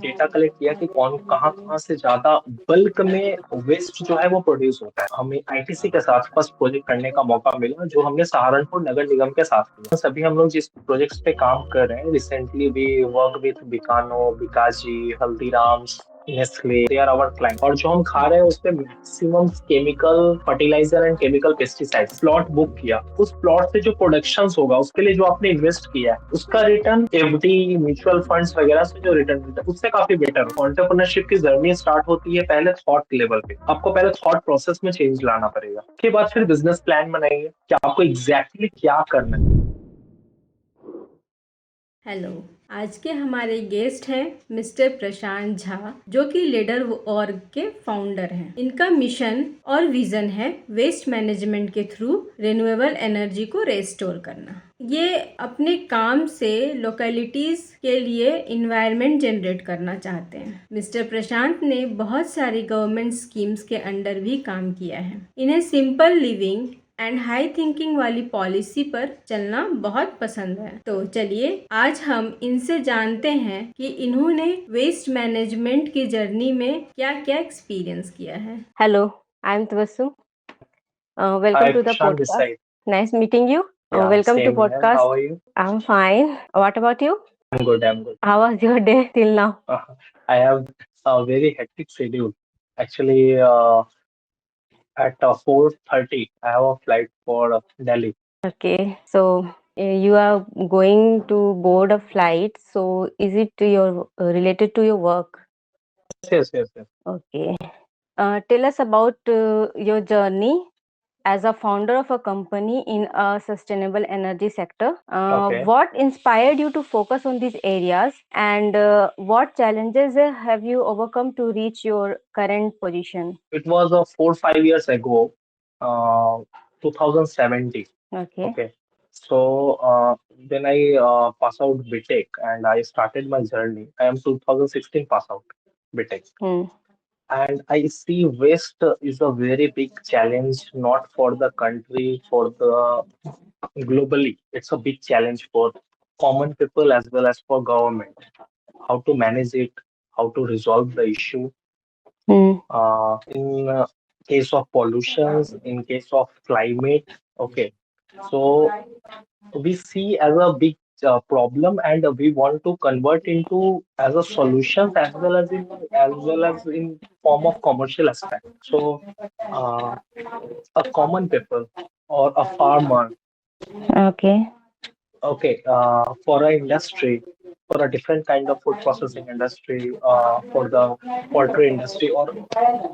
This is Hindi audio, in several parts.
डेटा कलेक्ट किया कि कौन कहाँ कहाँ से ज्यादा बल्क में वेस्ट जो है वो प्रोड्यूस होता है। हमें आईटीसी के साथ फर्स्ट प्रोजेक्ट करने का मौका मिला, जो हमने सहारनपुर नगर निगम के साथ किया। सभी हम लोग जिस प्रोजेक्ट्स पे काम कर रहे हैं, recently we work with Bikano, Bikaji, Haldiram's, Nestle, they are our client. और जो हम खा रहे हैं उस पे maximum chemical fertiliser and chemical pesticide. Plot book किया, उस प्लॉट से जो प्रोडक्शन होगा उसके लिए जो आपने इन्वेस्ट किया है उसका रिटर्न एफडी, म्यूचुअल फंड्स वगैरह से जो रिटर्न मिलता है उससे काफी बेटर हो। एंटरप्रेन्योरशिप की जर्नी स्टार्ट होती है पहले थॉट लेवल पे। आपको पहले थॉट प्रोसेस में चेंज लाना पड़ेगा, उसके बाद फिर बिजनेस प्लान बनाइए कि आपको एग्जैक्टली क्या करना है। हेलो, आज के हमारे गेस्ट हैं मिस्टर प्रशांत झा, जो कि लीडर ऑर्ग के फाउंडर हैं। इनका मिशन और विजन है वेस्ट मैनेजमेंट के थ्रू रिन्यूएबल एनर्जी को रेस्टोर करना। ये अपने काम से लोकेलिटीज के लिए इन्वायरमेंट जनरेट करना चाहते हैं। मिस्टर प्रशांत ने बहुत सारी गवर्नमेंट स्कीम्स के अंडर भी काम किया है। इन्हें simple living and high thinking वाली पॉलिसी पर चलना बहुत पसंद है। तो चलिए आज हम इनसे जानते हैं कि इन्होंने वेस्ट मैनेजमेंट की जर्नी में क्या क्या एक्सपीरियंस किया है। Hello, I am Tabassum. Welcome to the Prashant this podcast. side. Nice meeting you. Yeah, welcome to same here. How podcast. are you? I am fine. What about you? I'm good. I'm good. How was your day till now? I have a very hectic schedule. Actually, at 4:30, I have a flight for Delhi. Okay, so you are going to board a flight. So is it your related to your work? Yes, yes, yes. Okay. Tell us about your journey as a founder of a company in a sustainable energy sector. Okay. What inspired you to focus on these areas, and what challenges have you overcome to reach your current position? It was 4-5 years ago, uh, 2017. Okay. Okay. So then I pass out BTech and I started my journey. I am 2016 pass out BTech. Hmm. And I see waste is a very big challenge, not for the country, for the globally. It's a big challenge for common people as well as for government. How to manage it, how to resolve the issue. Hmm. In case of pollutions, in case of climate. Okay. So we see as a big problem, and we want to convert into as a solution as well as in form of commercial aspect. So uh, a common people or a farmer, Okay. okay, for a industry, for a different kind of food processing industry, for the poultry industry or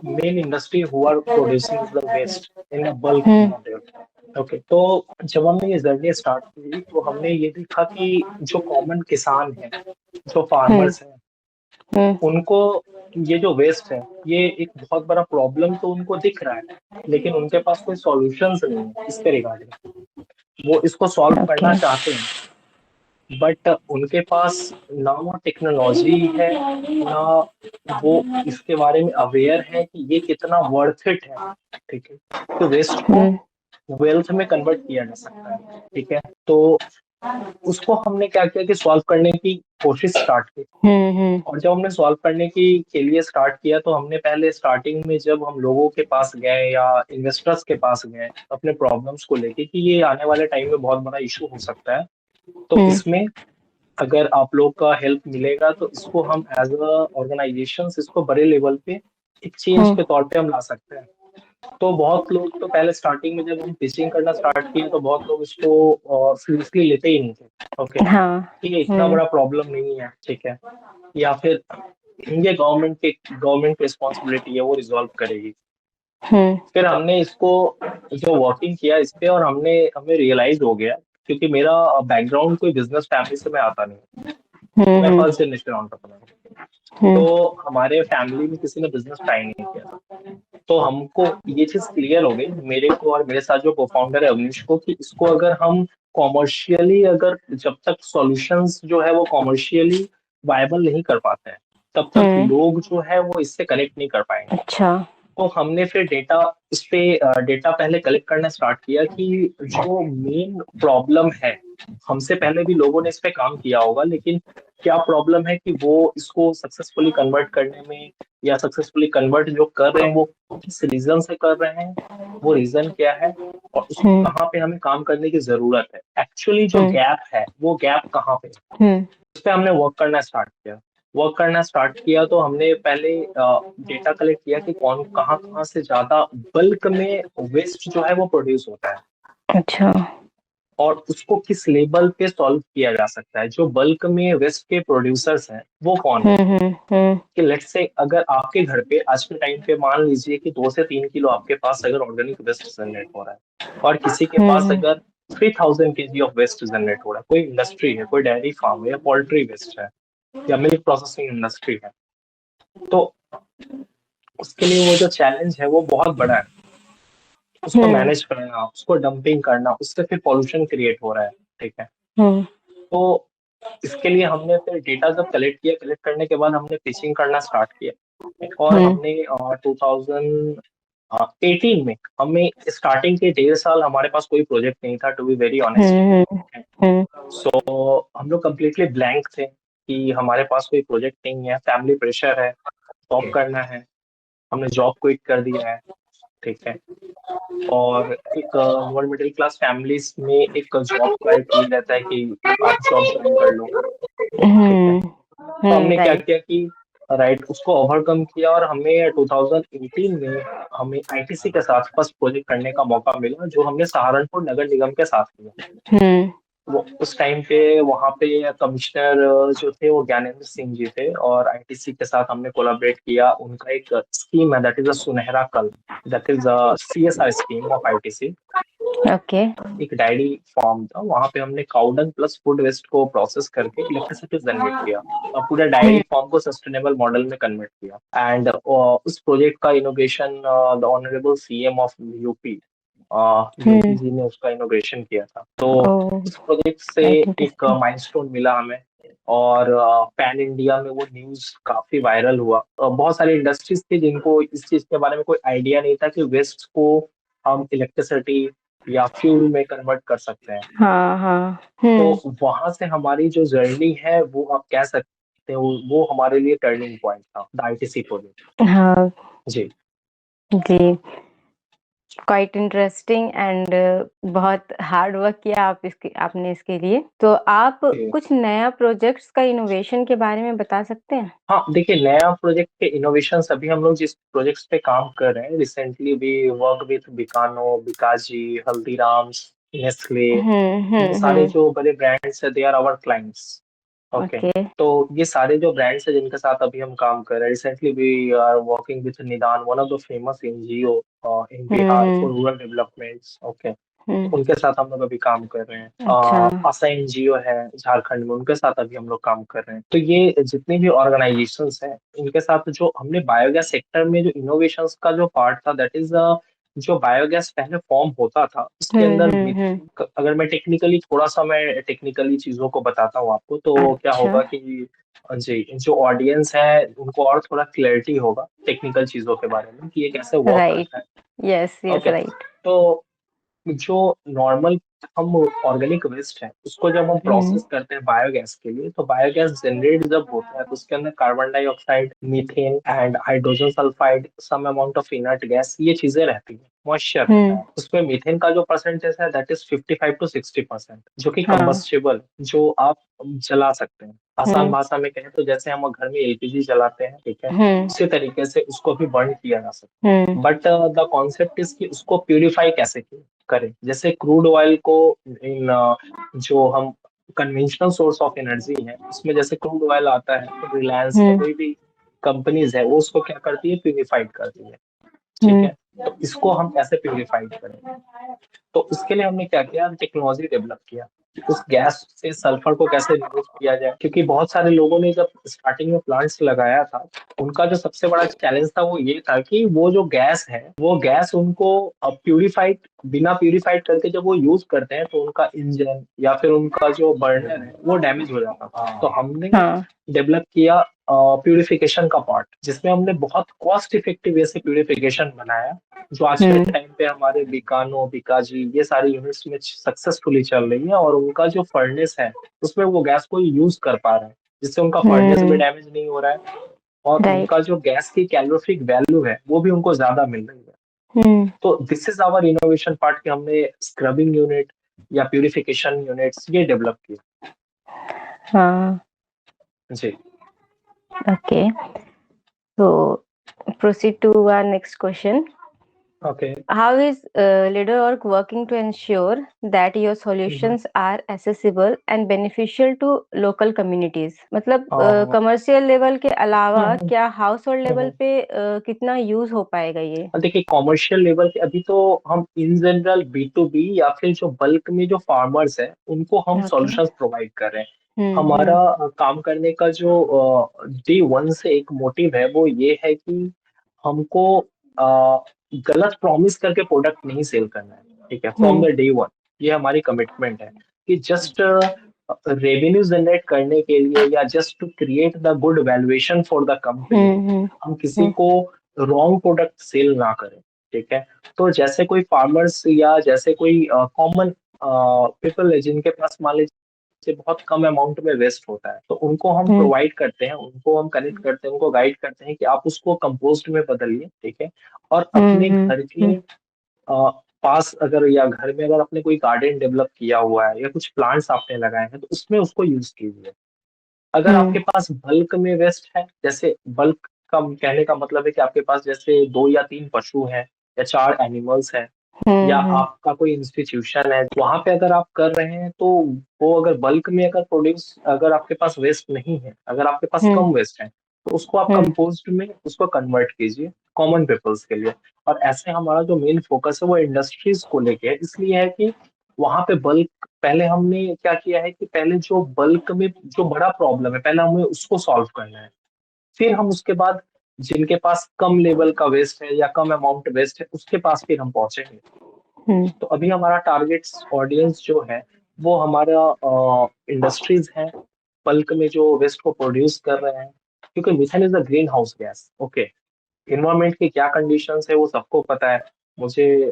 main industry who are producing the waste in a bulk Hmm. model. Okay, तो जब हमने ये जर्नी स्टार्ट की तो हमने ये देखा कि जो कॉमन किसान है, जो Hmm. फार्मर्स हैं, Hmm. उनको ये जो वेस्ट है ये एक बहुत बड़ा प्रॉब्लम तो उनको दिख रहा है, लेकिन उनके पास कोई सॉल्यूशंस नहीं है इसके रिगार्डिंग। वो इसको सॉल्व करना Okay. चाहते हैं, बट उनके पास ना वो टेक्नोलॉजी है, ना वो इसके बारे में अवेयर है कि ये कितना वर्थ इट है। ठीक है, तो वेस्ट को Hmm. वेल्थ में कन्वर्ट किया जा सकता है। ठीक है, तो उसको हमने क्या किया कि सॉल्व करने की कोशिश स्टार्ट की। Hmm. और जब हमने सॉल्व करने की के लिए स्टार्ट किया तो हमने पहले स्टार्टिंग में जब हम लोगों के पास गए या इन्वेस्टर्स के पास गए अपने प्रॉब्लम्स को लेके कि ये आने वाले टाइम में बहुत बड़ा इशू हो सकता है, तो Hmm. इसमें अगर आप लोग का हेल्प मिलेगा तो इसको हम एज अ ऑर्गेनाइजेशन इसको बड़े लेवल पे एक चेंज Hmm. के तौर पे हम ला सकते हैं। तो बहुत लोग तो पहले स्टार्टिंग में जब हम पिचिंग करना स्टार्ट किए तो बहुत लोग इसको सीरियसली लेते ही नहीं थे। ओके, हाँ. कि ये इतना Hmm. बड़ा प्रॉब्लम नहीं है, ठीक है, या फिर ये गवर्नमेंट की रिस्पॉन्सिबिलिटी है, वो रिजॉल्व करेगी। Hmm. फिर हमने इसको जो वर्किंग किया इस पे और हमें रियलाइज हो गया, क्योंकि मेरा बैकग्राउंड कोई बिजनेस फैमिली से मैं आता नहीं, मैं Hmm. First generation entrepreneur. Hmm. तो हमारे फैमिली में किसी ने बिजनेस ट्राई नहीं किया था। तो हमको ये चीज क्लियर हो गई, मेरे को और मेरे साथ जो को फाउंडर है अवनीश को, कि इसको अगर हम कॉमर्शियली, अगर जब तक सॉल्यूशंस जो है वो कॉमर्शियली वायबल नहीं कर पाते हैं तब तक Hmm. लोग जो है वो इससे कनेक्ट नहीं कर पाएंगे। अच्छा. तो हमने फिर डेटा पहले कलेक्ट करना स्टार्ट किया कि जो मेन प्रॉब्लम है हमसे पहले भी लोगों ने इस पे काम किया होगा, लेकिन क्या प्रॉब्लम है कि वो इसको सक्सेसफुली कन्वर्ट करने में, या सक्सेसफुली कन्वर्ट जो कर रहे हैं वो किस रीजन से कर रहे हैं, वो रीजन क्या है, और उसको हम्म कहाँ पे हमें काम करने की जरूरत है, एक्चुअली जो हम्म गैप है वो गैप कहाँ पे है। हम्म उस पे हमने वर्क करना स्टार्ट किया। तो हमने पहले डेटा कलेक्ट किया कि कौन कहाँ कहाँ से ज्यादा बल्क में वेस्ट जो है वो प्रोड्यूस होता है, अच्छा। और उसको किस लेवल पे सॉल्व किया जा सकता है। जो बल्क में वेस्ट के प्रोड्यूसर्स हैं वो कौन है, हम्म। कि लेट्स से अगर आपके घर पे आज के टाइम पे मान लीजिए कि 2 से 3 किलो आपके पास अगर ऑर्गेनिक वेस्ट जनरेट हो रहा है, और किसी के पास हम्म अगर 3000 kg ऑफ वेस्ट जनरेट हो रहा है, कोई इंडस्ट्री है, कोई डेयरी फार्म है, या पोल्ट्री वेस्ट है, या मिल्क प्रोसेसिंग इंडस्ट्री है, तो उसके लिए वो जो चैलेंज है वो बहुत बड़ा है। उसको हम्म मैनेज करना, उसको डंपिंग करना, उससे फिर पॉल्यूशन क्रिएट हो रहा है। ठीक है। हम्म तो इसके लिए हमने फिर डेटा जब कलेक्ट करने के बाद हमने पिचिंग करना स्टार्ट किया, और हम्म हमने 2018 में, हमें स्टार्टिंग के 1.5 साल हमारे पास कोई प्रोजेक्ट नहीं था, टू बी वेरी ऑनेस्ट। हम्म हम्म सो हम लोग कम्प्लीटली ब्लैंक थे कि हमारे पास कोई प्रोजेक्ट नहीं है, फैमिली प्रेशर है, जॉब करना है, हमने जॉब क्विट कर दिया है। ठीक है। और एक लोअर मिडिल क्लास फैमिलीज में एक जॉब का एक ये रहता है कि आप जॉब ज्वाइन कर लो। ठीक है। तो हमने क्या राइट। किया कि राइट उसको ओवरकम किया, और हमें 2018 में हमें आईटीसी के साथ फर्स्ट प्रोजेक्ट करने का मौका मिला, जो हमने सहारनपुर नगर निगम के साथ किया। हम्म वो उस टाइम पे वहाँ पे कमिश्नर जो थे वो ज्ञानेंद्र सिंह जी थे, और आईटीसी के साथ हमने कोलैबोरेट किया। उनका एक स्कीम है, that is a Sunehra Kal, that is a CSR scheme of ITC. Okay. एक डायरी फार्म था, वहां पे हमने काउडंग प्लस फूड वेस्ट को प्रोसेस करके इलेक्ट्रिसिटी जनरेट किया, और पूरे डायरी फार्म को सस्टेनेबल मॉडल में कन्वर्ट किया। एंड उस प्रोजेक्ट का inauguration the honourable CM of UP, Yogi hmm ji ने उसका इनोग्रेशन किया था। तो ओह, उस प्रोजेक्ट से क्वाइट एक इंटरेस्टिंग। माइलस्टोन मिला हमें, और पैन इंडिया में वो न्यूज काफी वायरल हुआ। बहुत सारी इंडस्ट्रीज थी जिनको इस चीज के बारे में कोई आइडिया नहीं था कि वेस्ट को हम इलेक्ट्रिसिटी या फ्यूल में कन्वर्ट कर सकते हैं। हाँ हाँ। तो वहां से हमारी जो जर्नी है वो आप कह सकते हो, वो हमारे लिए टर्निंग पॉइंट था, द आईटीसी प्रोजेक्ट। हाँ जी। जी, क्वाइट इंटरेस्टिंग एंड बहुत हार्ड वर्क किया आपने इसके लिए। तो आप जी। कुछ नया प्रोजेक्ट्स का इनोवेशन के बारे में बता सकते हैं? हाँ देखिए, नया प्रोजेक्ट के इनोवेशन अभी हम लोग जिस प्रोजेक्ट्स पे काम कर रहे हैं, recently we work with Bikano, Bikaji, Haldiram's, Nestle, ये सारे हम्म। जो बड़े ब्रांड्स है, they are our clients. Okay. Okay. तो ये सारे जो ब्रांड्स है जिनके साथ अभी हम काम कर रहे हैं, recently we are working with Nidan, one of the famous NGO in Bihar hmm for rural developments. Okay. हम्म। उनके साथ हम लोग अभी काम कर रहे हैं। अच्छा। आशा एनजीओ है झारखंड में, उनके साथ अभी हम लोग काम कर रहे हैं। तो ये जितनी भी ऑर्गेनाइजेशंस हैं, इनके साथ जो हमने बायोगैस सेक्टर में जो इनोवेशंस का जो पार्ट था, दैट इज जो बायोगैस पहले फॉर्म होता था उसके अंदर हम्म। मीथेन, अगर मैं टेक्निकली थोड़ा सा मैं टेक्निकली चीजों को बताता हूँ आपको, तो क्या अच्छा। होगा कि जी जो ऑडियंस है उनको और थोड़ा क्लैरिटी होगा टेक्निकल चीजों के बारे में कि ये कैसे वर्क राइट। करता है। Yes yes okay. राइट। तो जो नॉर्मल हम ऑर्गेनिक वेस्ट है उसको जब हम हम्म प्रोसेस करते हैं बायोगैस के लिए, तो बायोगैस जनरेट जब होता है तो उसके अंदर carbon dioxide, methane and hydrogen sulphide, some amount of inert gas, ये चीजें रहती है, मॉइस्चर रहता हम्म। है। उसमें मीथेन का जो परसेंटेज है दैट इज 55 to 60%, जो कि हाँ। कंबस्टेबल, जो आप जला सकते हैं। आसान हम्म भाषा में कहें तो जैसे हम घर में एलपीजी जलाते हैं, ठीक है, हम्म उसी तरीके से उसको भी बर्न किया जा सकता हम्म है। बट द कॉन्सेप्ट इज कि उसको प्यूरिफाई कैसे करें। जैसे क्रूड ऑयल को इन जो हम कन्वेंशनल सोर्स ऑफ एनर्जी है उसमें जैसे क्रूड ऑयल आता है, तो रिलायंस या हम्म कोई भी कंपनीज है वो उसको क्या करती है, प्यूरिफाइड करती है। ठीक हम्म है। तो इसको हम कैसे प्यूरिफाइड करें, तो उसके लिए हमने क्या किया, टेक्नोलॉजी डेवलप किया कि उस गैस से सल्फर को कैसे रिमूव किया जाए। क्योंकि बहुत सारे लोगों ने जब स्टार्टिंग में प्लांट्स लगाया था, उनका जो सबसे बड़ा चैलेंज था वो ये था कि वो जो गैस है वो गैस उनको प्यूरिफाइड, बिना प्यूरिफाइड करके जब वो यूज करते हैं तो उनका इंजन या फिर उनका जो बर्नर है वो डैमेज हो जाता था। तो हमने हाँ। डेवलप किया प्यूरिफिकेशन का पार्ट, जिसमें हमने बहुत कॉस्ट इफेक्टिव वे से प्यूरिफिकेशन बनाया, जो आज के टाइम पे हमारे बीकानो, बीकाजी ये सारी यूनिट्स में सक्सेसफुली चल रही है, और उनका जो फर्नेस है उसमें वो गैस को यूज कर पा रहे हैं, जिससे उनका फर्नेस भी डैमेज नहीं हो रहा है, और राइट। उनका जो गैस की कैलोरिफिक वैल्यू है वो भी उनको ज्यादा मिल रही है। तो this is our innovation part कि हमने स्क्रबिंग यूनिट या प्यूरिफिकेशन यूनिट्स ये डेवलप किए। हाँ, जी okay. So proceed to our next question. Okay. How is LeaderOrg working to ensure that your solutions are accessible and beneficial to local communities? मतलब कमर्शियल लेवल के अलावा क्या हाउस होल्ड लेवल पे कितना यूज हो पाएगा ये? देखिए कॉमर्शियल लेवल के अभी तो हम इन जनरल B2B या फिर जो बल्क में जो फार्मर्स है उनको हम Okay. सॉल्यूशंस प्रोवाइड कर रहे हैं। हम्म, हमारा काम करने का जो डे 1 से एक मोटिव है वो ये है कि हमको गलत प्रॉमिस करके प्रोडक्ट नहीं सेल करना है, ठीक है, फ्रॉम द डे 1। ये हमारी कमिटमेंट है कि जस्ट रेवेन्यू जनरेट करने के लिए या just to create the good valuation for the company हम किसी को रॉन्ग प्रोडक्ट सेल ना करें, ठीक है। तो जैसे कोई फार्मर्स या जैसे कोई कॉमन पीपल है जिनके पास मान लीजिए बहुत कम अमाउंट में वेस्ट होता है, तो उनको हम प्रोवाइड करते हैं, उनको हम कनेक्ट करते हैं, उनको गाइड करते हैं कि आप उसको कंपोस्ट में बदलिए, ठीक है। और अपने घर के पास अगर या घर में अगर आपने कोई गार्डन डेवलप किया हुआ है या कुछ प्लांट्स आपने लगाए हैं तो उसमें उसको यूज कीजिए। अगर आपके पास बल्क में वेस्ट है, जैसे बल्क का कहने का मतलब है कि आपके पास जैसे 2 या 3 पशु हैं या 4 एनिमल्स हैं, या आपका कोई इंस्टीट्यूशन है वहां पे अगर आप कर रहे हैं, तो वो अगर बल्क में अगर प्रोड्यूस अगर आपके पास वेस्ट नहीं है, अगर आपके पास कम वेस्ट है, तो उसको आप कंपोस्ट में उसको कन्वर्ट कीजिए कॉमन पीपल्स के लिए। और ऐसे हमारा जो मेन फोकस है वो इंडस्ट्रीज को लेके है, इसलिए है कि वहां पे बल्क पहले हमने क्या किया है कि पहले जो बल्क में जो बड़ा प्रॉब्लम है पहले हमें उसको सॉल्व करना है, फिर हम उसके बाद जिनके पास कम लेवल का वेस्ट है या कम अमाउंट वेस्ट है उसके पास फिर हम पहुंचेंगे। तो अभी हमारा टारगेट ऑडियंस जो है वो हमारा इंडस्ट्रीज है, बल्क में जो वेस्ट को प्रोड्यूस कर रहे हैं, क्योंकि methane is a green house gas. Okay, environment की क्या कंडीशंस है वो सबको पता है, मुझे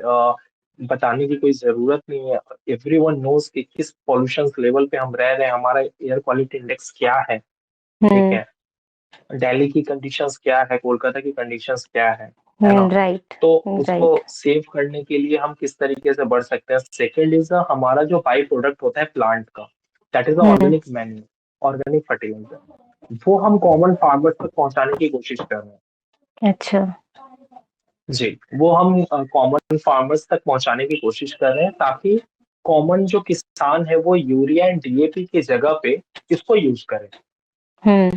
बताने की कोई जरूरत नहीं है। एवरीवन नोज कि किस पॉल्यूशन लेवल पे हम रह रहे हैं, हमारा एयर क्वालिटी इंडेक्स क्या है, ठीक है, दिल्ली की कंडीशंस क्या है, कोलकाता की कंडीशंस क्या है ना। राइट। तो उसको सेव करने के लिए हम किस तरीके से बढ़ सकते हैं। सेकेंड इज हमारा जो बाई प्रोडक्ट होता है प्लांट का, that is organic manure, organic fertiliser, वो हम कॉमन फार्मर्स तक पहुंचाने की कोशिश कर रहे हैं। अच्छा जी, वो हम कॉमन फार्मर्स तक पहुंचाने की कोशिश कर रहे हैं ताकि कॉमन जो किसान है वो यूरिया एंड डीएपी की जगह पे इसको यूज करे।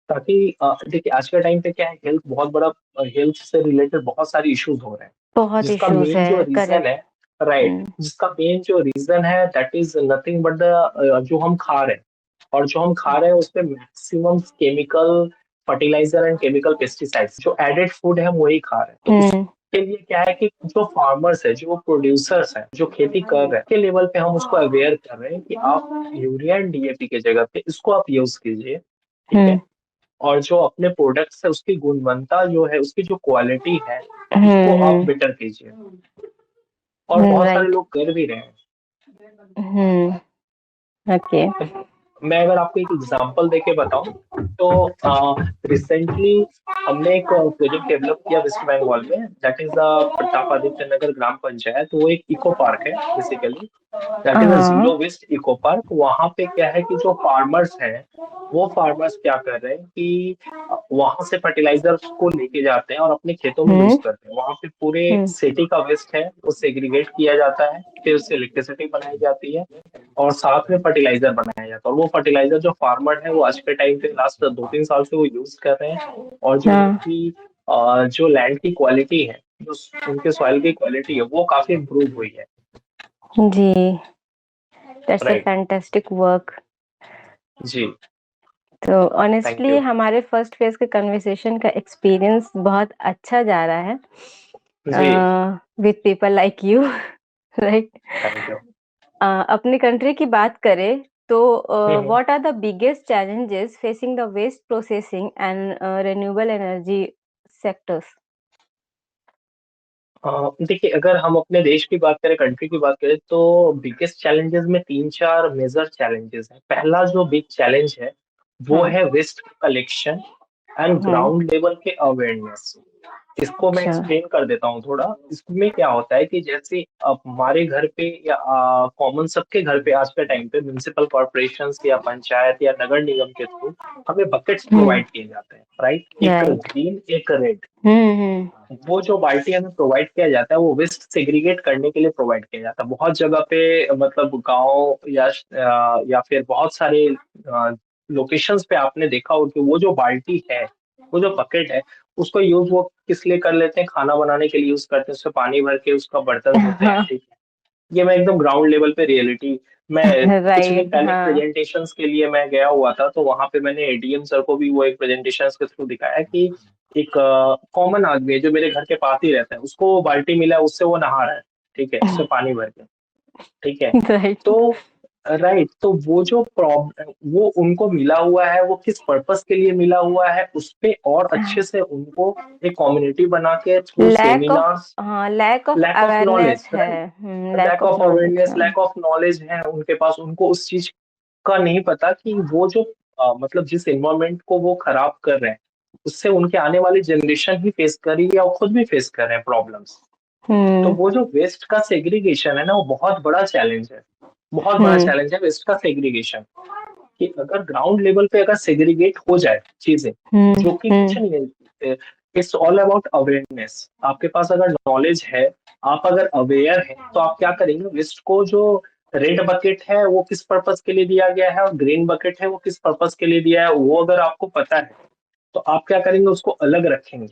ताकि देखिए आज के टाइम पे क्या है, हेल्थ बहुत बड़ा, हेल्थ से रिलेटेड बहुत सारे इश्यूज हो रहे हैं, बहुत जिसका इश्यूज मेन जो है, रीजन करेक्ट। है, राइट, जिसका मेन जो रीजन है that is nothing but the जो हम खा रहे हैं, और जो हम खा रहे हैं उसमें maximum chemical fertiliser and chemical pesticides, जो एडेड फूड है हम वही खा रहे हैं। तो उसके लिए क्या है कि जो फार्मर्स है, जो प्रोड्यूसर्स हैं, जो खेती कर रहे हैं के लेवल पे हम उसको अवेयर कर रहे हैं कि आप यूरिया एंड डीएपी के जगह पे इसको आप यूज कीजिए, ठीक है। और जो अपने प्रोडक्ट्स है उसकी गुणवत्ता जो है, उसकी जो क्वालिटी है उसको आप बेटर कीजिए, और बहुत सारे लोग कर भी रहे हैं। ओके। मैं अगर आपको एक एग्जांपल देके बताऊं तो रिसेंटली हमने एक प्रोजेक्ट डेवलप किया वेस्ट बंगाल में, दैट इज प्रताप आदित्य नगर ग्राम पंचायत। वो एक इको पार्क है basically, that is a zero waste eco park. वहां पे क्या है कि जो फार्मर्स हैं वो फार्मर्स क्या कर रहे हैं कि वहां से फर्टिलाइजर्स को लेके जाते हैं और अपने खेतों में यूज करते हैं। वहां पे पूरे सिटी का वेस्ट है वो सेग्रीगेट किया जाता है, फिर उससे इलेक्ट्रिसिटी बनाई जाती है और साथ में फर्टिलाइजर बनाया जाता है। और वो फर्टिलाइजर जो फार्मर है वो आज के टाइम पे लास्ट 2-3 साल से वो यूज कर रहे हैं, और जो उनकी जो लैंड की क्वालिटी है, जो उनके सॉइल की क्वालिटी है वो काफी इम्प्रूव हुई है। जी, that's a right, fantastic work. जी, तो ऑनेस्टली हमारे फर्स्ट फेज के कन्वर्सेशन का एक्सपीरियंस बहुत अच्छा जा रहा है with people like you, right. Thank you. अपनी कंट्री की बात करें तो हम्म। what are the biggest challenges facing the waste processing and renewable energy sectors? देखिए, अगर हम अपने देश की बात करें, कंट्री की बात करें, तो बिगेस्ट चैलेंजेस में 3-4 मेजर चैलेंजेस हैं। पहला जो बिग चैलेंज है, वो हाँ। है वेस्ट कलेक्शन एंड हाँ। ग्राउंड लेवल के अवेयरनेस। इसको मैं अच्छा। एक्सप्लेन कर देता हूँ थोड़ा। इसमें क्या होता है कि जैसे अब हमारे घर पे या कॉमन सबके घर पे आज के टाइम पे म्युनिसिपल कॉर्पोरेशंस या पंचायत या नगर निगम के थ्रू हमें बकेट्स हम्म। प्रोवाइड किए जाते हैं, राइट? एक राइट। ग्रीन, एक रेड। हम्म। वो जो बाल्टी हमें प्रोवाइड किया जाता है, वो वेस्ट सेग्रीगेट करने के लिए प्रोवाइड किया जाता है। बहुत जगह पे मतलब गांव या फिर बहुत सारे लोकेशंस पे आपने देखा हो कि वो जो बाल्टी है, वो जो बकेट है, उसको यूज वो किस लिए कर लेते हैं? खाना बनाने के लिए यूज करते हैं, उसमें पानी भर के उसका बर्तन धोते हैं, हाँ। ठीक है। ये मैं एकदम ग्राउंड लेवल पे रियलिटी, मैं कुछ दिन राइट। पहले हाँ। प्रेजेंटेशंस के लिए मैं गया हुआ था, तो वहां पे मैंने एडीएम सर को भी वो एक प्रेजेंटेशंस के थ्रू दिखाया कि एक कॉमन आदमी है जो मेरे घर के पास ही रहता है, उसको वो बाल्टी मिला है, उससे वो नहा रहा है, ठीक है, उससे पानी भर के, ठीक है। राइट। तो राइट, तो वो जो प्रॉब्लम वो उनको मिला हुआ है, वो किस पर्पस के लिए मिला हुआ है, उस पे और अच्छे से उनको एक कम्युनिटी बना के थ्रू लैक ऑफ सेमिनार्स, हाँ lack of lack of awareness knowledge, है। Right, lack lack of of knowledge awareness, है। लैक ऑफ नॉलेज है उनके पास, उनको उस चीज का नहीं पता कि वो जो मतलब जिस एनवायरमेंट को वो खराब कर रहे हैं, उससे उनके आने वाली जनरेशन ही फेस कर रही है और खुद भी फेस कर रहे हैं प्रॉब्लम्स। तो हम्म। वो जो वेस्ट का सेग्रीगेशन है ना, वो बहुत बड़ा चैलेंज है, बहुत बड़ा हम्म। चैलेंज है वेस्ट का सेग्रीगेशन। कि अगर ग्राउंड लेवल पे अगर सेग्रीगेट हो जाए चीजें, हम्म। जो कि कुछ नहीं है, इट्स ऑल अबाउट अवेयरनेस। आपके पास अगर नॉलेज है, आप अगर अवेयर हैं, तो आप क्या करेंगे, वेस्ट को जो रेड बकेट है वो किस पर्पस के लिए दिया गया है और ग्रीन बकेट है वो किस पर्पस के लिए दिया है, वो अगर आपको पता है, तो आप क्या करेंगे, उसको अलग रखेंगे,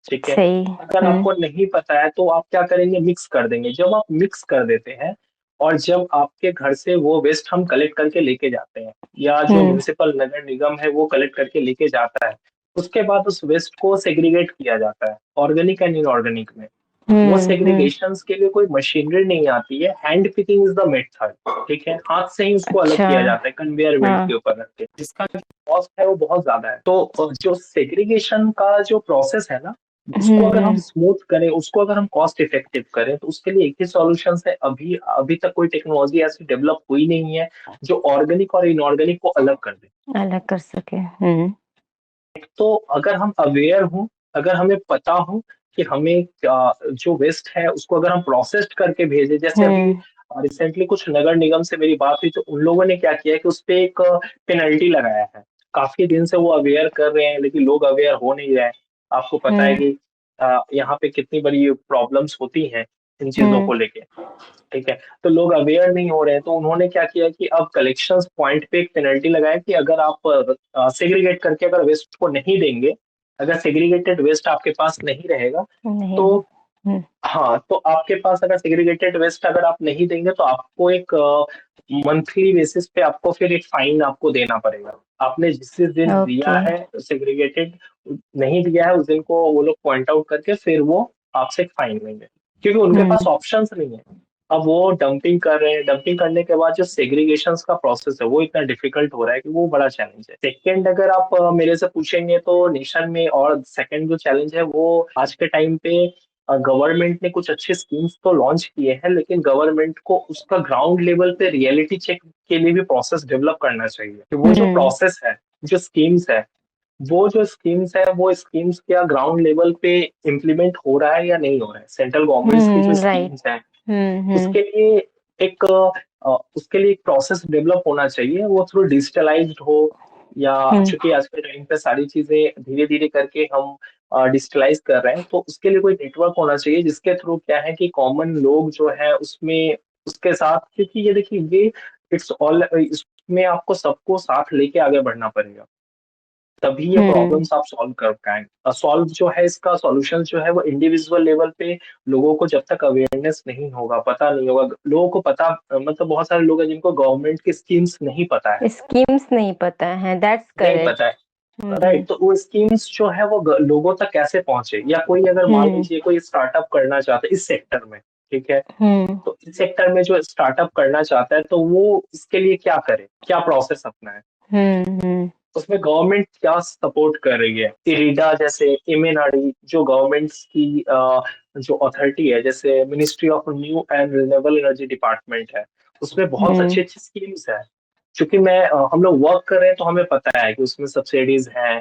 ठीक है। सही। अगर आपको नहीं पता है, तो आप क्या करेंगे, मिक्स कर देंगे। जब आप मिक्स कर देते हैं और जब आपके घर से वो वेस्ट हम कलेक्ट करके लेके जाते हैं, या जो हम्म। म्युनिसिपल नगर निगम है वो कलेक्ट करके लेके जाता है, उसके बाद उस वेस्ट को सेग्रीगेट किया जाता है ऑर्गेनिक एंड इनऑर्गेनिक में। वो हम्म। सेग्रीगेशंस के लिए कोई मशीनरी नहीं आती है, hand picking is the method, ठीक है। हाथ से ही उसको अलग अच्छा। किया जाता है कन्वेयर बेल्ट हाँ। के ऊपर रख के, जिसका कॉस्ट है वो बहुत ज्यादा है। तो जो सेग्रीगेशन का जो प्रोसेस है ना, उसको अगर हम हम्म। स्मूथ करें, उसको अगर हम कॉस्ट इफेक्टिव करें, तो उसके लिए एक ही सॉल्यूशन है। अभी अभी तक कोई टेक्नोलॉजी ऐसी डेवलप हुई नहीं है जो ऑर्गेनिक और इनऑर्गेनिक को अलग कर दे। अलग कर सके। तो अगर हम अवेयर हों, अगर हमें पता हो कि हमें जो वेस्ट है उसको अगर हम प्रोसेस्ड करके भेजें, जैसे अभी हम्म। रिसेंटली कुछ नगर निगम से मेरी बात हुई, तो उन लोगों ने क्या किया है कि उस पे एक पेनल्टी लगाया है। काफी दिन से वो अवेयर कर रहे हैं, लेकिन लोग अवेयर हो नहीं रहे हैं। आपको पता है हम्म। कि यहाँ पे कितनी बड़ी प्रॉब्लम्स होती हैं इन चीजों हम्म। को लेके, ठीक है। तो लोग अवेयर नहीं हो रहे हैं, तो उन्होंने क्या किया कि अब कलेक्शन पॉइंट पे एक पेनल्टी लगाया कि अगर आप सेग्रीगेट करके अगर वेस्ट को नहीं देंगे, अगर सेग्रीगेटेड वेस्ट आपके पास नहीं रहेगा, नहीं तो है। हम्म। हाँ, तो आपके पास अगर सेग्रीगेटेड वेस्ट अगर आप नहीं देंगे, तो आपको एक मंथली बेसिस पे आपको फिर एक फाइन आपको देना पड़ेगा। आपने जिस दिन दिया ओके। है सेग्रीगेटेड नहीं दिया है, उस दिन को वो लोग पॉइंट आउट करके फिर वो आपसे एक फाइन लेंगे, क्योंकि उनके हम्म। पास ऑप्शंस नहीं है। अब वो डंपिंग कर रहे हैं, डंपिंग करने के बाद जो सेग्रीगेशन का प्रोसेस है वो इतना डिफिकल्ट हो रहा है कि वो बड़ा चैलेंज है। सेकेंड अगर आप मेरे से पूछेंगे, तो नेशन में और सेकेंड जो चैलेंज है वो आज के टाइम पे गवर्नमेंट ने कुछ अच्छे स्कीम्स तो लॉन्च किए हैं, लेकिन गवर्नमेंट को उसका ग्राउंड लेवल पे रियलिटी चेक के लिए भी प्रोसेस डेवलप करना चाहिए कि वो जो हम्म। प्रोसेस है, जो स्कीम्स है, वो जो स्कीम्स है, वो स्कीम्स क्या ग्राउंड लेवल पे इम्प्लीमेंट हो रहा है या नहीं हो रहा है। सेंट्रल गवर्नमेंट्स की जो राइट। स्कीम्स है, हम्म। उसके लिए एक उसके लिए एक प्रोसेस डेवलप होना चाहिए, वो थ्रू डिजिटलाइज्ड हो, या हम्म। चूंकि आज के टाइम पे सारी चीजें धीरे धीरे करके हम डिजिटलाइज कर रहे हैं, तो उसके लिए कोई नेटवर्क होना चाहिए जिसके थ्रू क्या है कि कॉमन लोग जो है उसमें उसके साथ, क्योंकि ये देखिए ये इट्स ऑल, इसमें आपको सबको साथ लेके आगे बढ़ना पड़ेगा, तभी ये हम्म। प्रॉब्लम्स आप सॉल्व कर पाएंगे। सॉल्व जो है इसका सॉल्यूशन जो है वो इंडिविजुअल लेवल पे लोगों को जब तक अवेयरनेस नहीं होगा, पता नहीं होगा, लोगों को पता मतलब बहुत सारे लोग हैं जिनको गवर्नमेंट की स्कीम्स नहीं पता है, स्कीम्स नहीं पता है, दैट्स नहीं करेक्ट। पता है, हम्म। राइट। तो वो स्कीम्स जो है वो लोगों तक कैसे पहुंचे, या कोई अगर मान हम्म। लीजिए कोई स्टार्टअप करना चाहता है इस सेक्टर में, ठीक है। हम्म तो इस सेक्टर में जो स्टार्टअप करना चाहता है तो वो इसके लिए क्या करे, क्या प्रोसेस अपनाए, हम्म उसमें गवर्नमेंट क्या सपोर्ट कर रही है। इरिडा जैसे, इमेनाडी जो गवर्नमेंट्स की जो अथॉरिटी है, जैसे ministry of new and renewable energy department है, उसमें बहुत हम्म अच्छी अच्छी स्कीम्स है। क्योंकि हम लोग वर्क कर रहे हैं तो हमें पता है कि उसमें सब्सिडीज हैं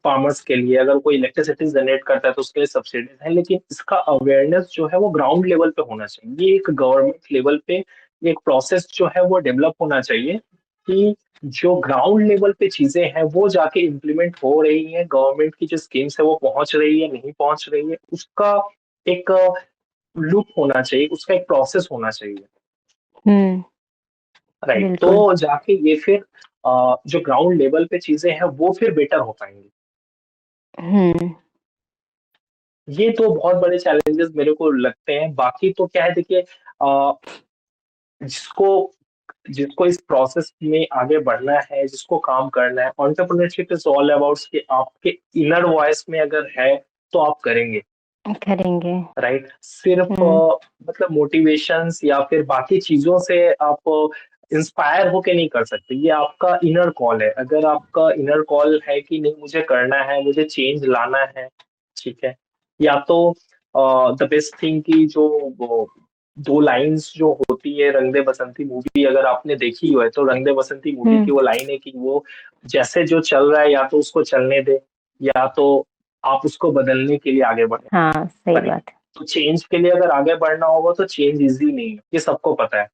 फार्मर्स के लिए, अगर कोई इलेक्ट्रिसिटी जनरेट करता है तो उसके लिए सब्सिडीज है, लेकिन इसका अवेयरनेस जो है वो ग्राउंड लेवल पे होना चाहिए। ये एक गवर्नमेंट लेवल पे एक प्रोसेस जो है वो डेवलप होना चाहिए कि जो ग्राउंड लेवल पे चीजें हैं वो जाके इम्प्लीमेंट हो रही है, गवर्नमेंट की जो स्कीम्स है वो पहुंच रही है नहीं पहुंच रही है, उसका एक लूप होना चाहिए, उसका एक प्रोसेस होना चाहिए। हम्म राइट, बिल्कुल। तो जाके ये फिर जो ग्राउंड लेवल पे चीजें हैं वो फिर बेटर हो पाएंगी। हम्म ये तो बहुत बड़े चैलेंजेस मेरे को लगते हैं। बाकी तो क्या है, देखिए जिसको जिसको इस प्रोसेस में आगे बढ़ना है, जिसको काम करना है, एंटरप्रेन्योरशिप इज ऑल अबाउट कि आपके इनर वॉइस में अगर है तो आप करेंगे। करेंगे। राइट, सिर्फ हम्म मतलब मोटिवेशंस या फिर बाकी चीजों से आप इंस्पायर होके नहीं कर सकते। ये आपका इनर कॉल है। अगर आपका इनर कॉल है कि नहीं मुझे करना है, मुझे चेंज लाना है, ठीक है। या तो द बेस्ट थिंग की जो वो दो लाइंस जो होती है, रंग दे बसंती मूवी अगर आपने देखी हो है तो रंग दे बसंती मूवी की हम्म वो लाइन है कि वो जैसे जो चल रहा है या तो उसको चलने दे, या तो आप उसको बदलने के लिए आगे बढ़े। हाँ, सही राइट, बात है। तो चेंज के लिए अगर आगे बढ़ना होगा तो चेंज इजी नहीं है, ये सबको पता है।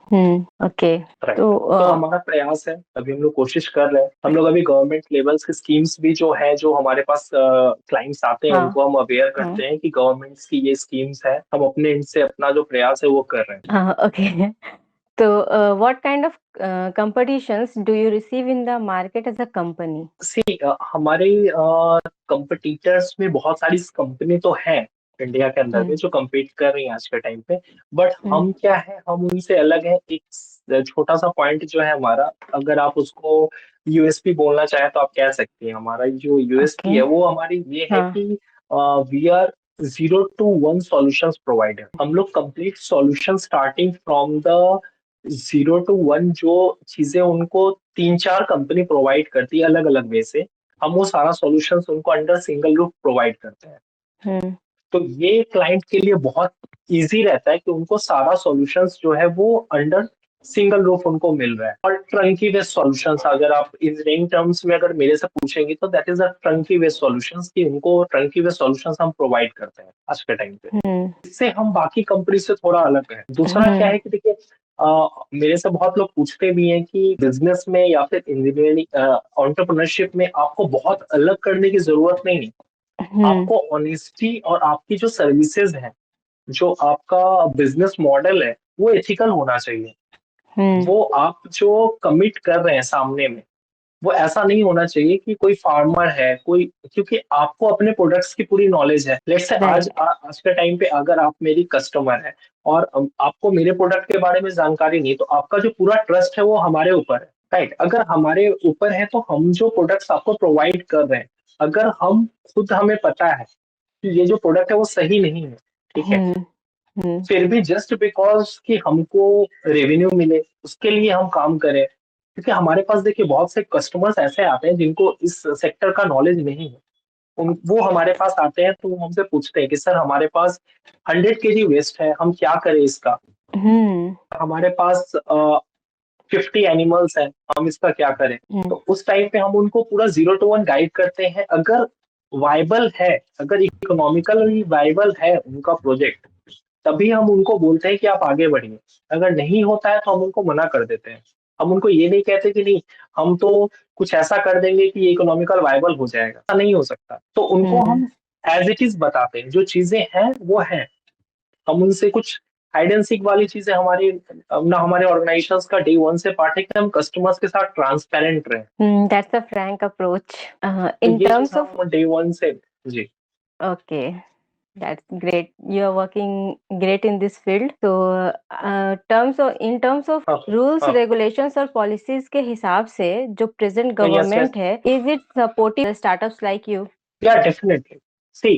ओके। राइट, तो तो हमारा प्रयास है, अभी हम लोग कोशिश कर रहे हैं। हम लोग अभी गवर्नमेंट लेवल्स की स्कीम्स भी जो है, जो हमारे पास क्लाइंट्स आते हैं हाँ उनको हम अवेयर हाँ करते हैं कि गवर्नमेंट्स की ये स्कीम्स है, हम अपने एंड से अपना जो प्रयास है वो कर रहे हैं। हाँ, ओके। तो what kind of competitions do you receive in the market as a company? सी हमारे कंपटीटर्स में बहुत सारी कंपनी तो हैं इंडिया के अंदर में हम्म जो compete कर रही हैं आज के टाइम पे। बट हम्म हम क्या है, हम उनसे अलग है। एक छोटा सा पॉइंट जो है हमारा, अगर आप उसको यूएसपी बोलना चाहे तो आप कह सकते हैं। हमारा जो ओके। यूएसपी है वो हमारी ये है हाँ। कि we are 0 to 1 solutions provider. हम लोग complete solution starting from the 0 to 1, जो चीजें उनको 3-4 कंपनी प्रोवाइड करती है अलग अलग वे से, हम वो सारा सॉल्यूशंस उनको अंडर सिंगल रूफ प्रोवाइड करते हैं। हम्म तो ये क्लाइंट के लिए बहुत इजी रहता है कि उनको सारा सॉल्यूशंस जो है वो अंडर सिंगल रूफ उनको मिल रहा है। और ट्रंकी बेस्ड सॉल्यूशंस, अगर आप इंजीनियरिंग टर्म्स में अगर मेरे से पूछेंगे तो that is a turnkey based solutions, कि उनको ट्रंकी बेस्ड सॉल्यूशंस हम प्रोवाइड करते हैं आज के टाइम पे। हम्म इससे हम बाकी कंपनी से थोड़ा अलग है। दूसरा क्या हम्म है कि देखिए मेरे से बहुत लोग पूछते भी हैं कि बिजनेस में या फिर इंजीनियरिंग एंटरप्रेन्योरशिप में आपको बहुत अलग करने की जरूरत नहीं है। हम्म आपको ऑनेस्टी और आपकी जो सर्विसेज है, जो आपका बिजनेस मॉडल है, वो एथिकल होना चाहिए। हम्म वो आप जो कमिट कर रहे हैं सामने में, वो ऐसा नहीं होना चाहिए कि कोई फार्मर है कोई, क्योंकि आपको अपने प्रोडक्ट्स की पूरी नॉलेज है। Let's say right. आज के टाइम पे अगर आप मेरी कस्टमर है और आपको मेरे प्रोडक्ट के बारे में जानकारी नहीं, तो आपका जो पूरा ट्रस्ट है वो हमारे ऊपर है। राइट, अगर हमारे ऊपर है तो हम जो प्रोडक्ट्स आपको प्रोवाइड कर रहे हैं, अगर हम खुद हमें पता है कि ये जो प्रोडक्ट है वो सही नहीं है, ठीक है, हम्म हम्म फिर भी जस्ट बिकॉज कि हमको रेवेन्यू मिले उसके लिए हम काम करें। क्योंकि हमारे पास देखिए बहुत से कस्टमर्स ऐसे आते हैं जिनको इस सेक्टर का नॉलेज नहीं है। वो हमारे पास आते हैं तो वो हमसे पूछते हैं कि सर हमारे पास 100 kg वेस्ट है, हम क्या करें इसका। हम्म हमारे पास 50 एनिमल्स हैं, हम इसका क्या करें। हम्म तो उस टाइम पे हम उनको पूरा 0 to 1 गाइड करते हैं। अगर वाइबल है, अगर इकोनॉमिकली वाइबल है उनका प्रोजेक्ट, तभी हम उनको बोलते हैं कि आप आगे बढ़िए। अगर नहीं होता है तो हम उनको मना कर देते हैं। हम उनको ये नहीं कहते कि नहीं हम तो कुछ ऐसा कर देंगे कि ये इकोनॉमिकल वायबल हो जाएगा, ऐसा नहीं हो सकता। तो उनको हम्म हम एज इट इज बताते हैं, जो चीजें हैं वो हैं। हम उनसे कुछ हाइड एंड सीक वाली चीजें हमारी ना, हमारे ऑर्गेनाइजेशन का डे वन से पार्ट है कि हम कस्टमर्स के साथ ट्रांसपेरेंट रहे। That's a frank approach. तो In ये चीज terms of हम डे वन से। जी। okay, that's great. You are working great in this field. So, in terms of हाँ rules, हाँ, regulations और policies के हिसाब से जो present यस यस, government है, is it supporting startups like you? या डेफिनेटली। सी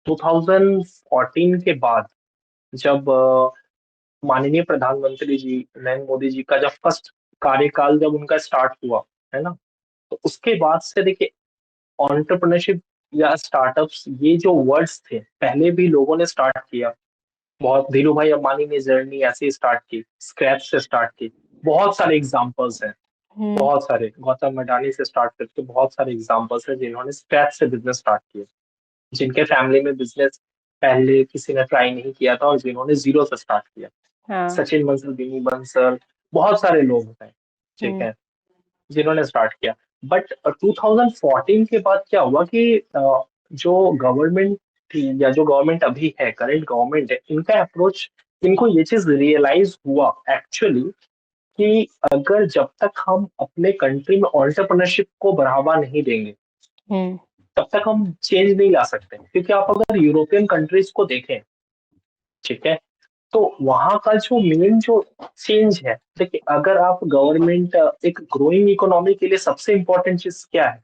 2014 के बाद जब माननीय प्रधानमंत्री जी नरेंद्र मोदी जी का जब फर्स्ट कार्यकाल जब उनका स्टार्ट हुआ, है ना, तो उसके बाद से देखिए एंटरप्रेन्योरशिप या स्टार्टअप्स ये जो वर्ड्स थे पहले भी लोगों ने स्टार्ट किया। बहुत धीरू भाई अंबानी ने जर्नी ऐसे स्टार्ट की, स्क्रैच से स्टार्ट की। बहुत सारे एग्जांपल्स हैं, हम्म बहुत सारे, गौतम अडानी से स्टार्ट करके बहुत सारे एग्जांपल्स हैं जिन्होंने स्क्रैच से बिजनेस स्टार्ट किया, जिनके फैमिली में बिजनेस पहले किसी ने ट्राई नहीं किया था और जिन्होंने जीरो से स्टार्ट किया। हाँ सचिन बंसल, बिनी बंसल, बहुत सारे लोग हैं, ठीक हम्म है, जिन्होंने स्टार्ट किया। बट 2014 के बाद क्या हुआ कि जो गवर्नमेंट थी या जो गवर्नमेंट अभी है, करंट गवर्नमेंट है, इनका अप्रोच, इनको ये चीज रियलाइज हुआ एक्चुअली कि अगर जब तक हम अपने कंट्री में एंटरप्रेन्योरशिप को बढ़ावा नहीं देंगे हम्म तब तक हम चेंज नहीं ला सकते। क्योंकि आप अगर यूरोपियन कंट्रीज को देखें, ठीक है, तो वहां का जो मेन जो चेंज है, देखिए अगर आप गवर्नमेंट, एक ग्रोइंग इकोनॉमी के लिए सबसे इंपॉर्टेंट चीज क्या है?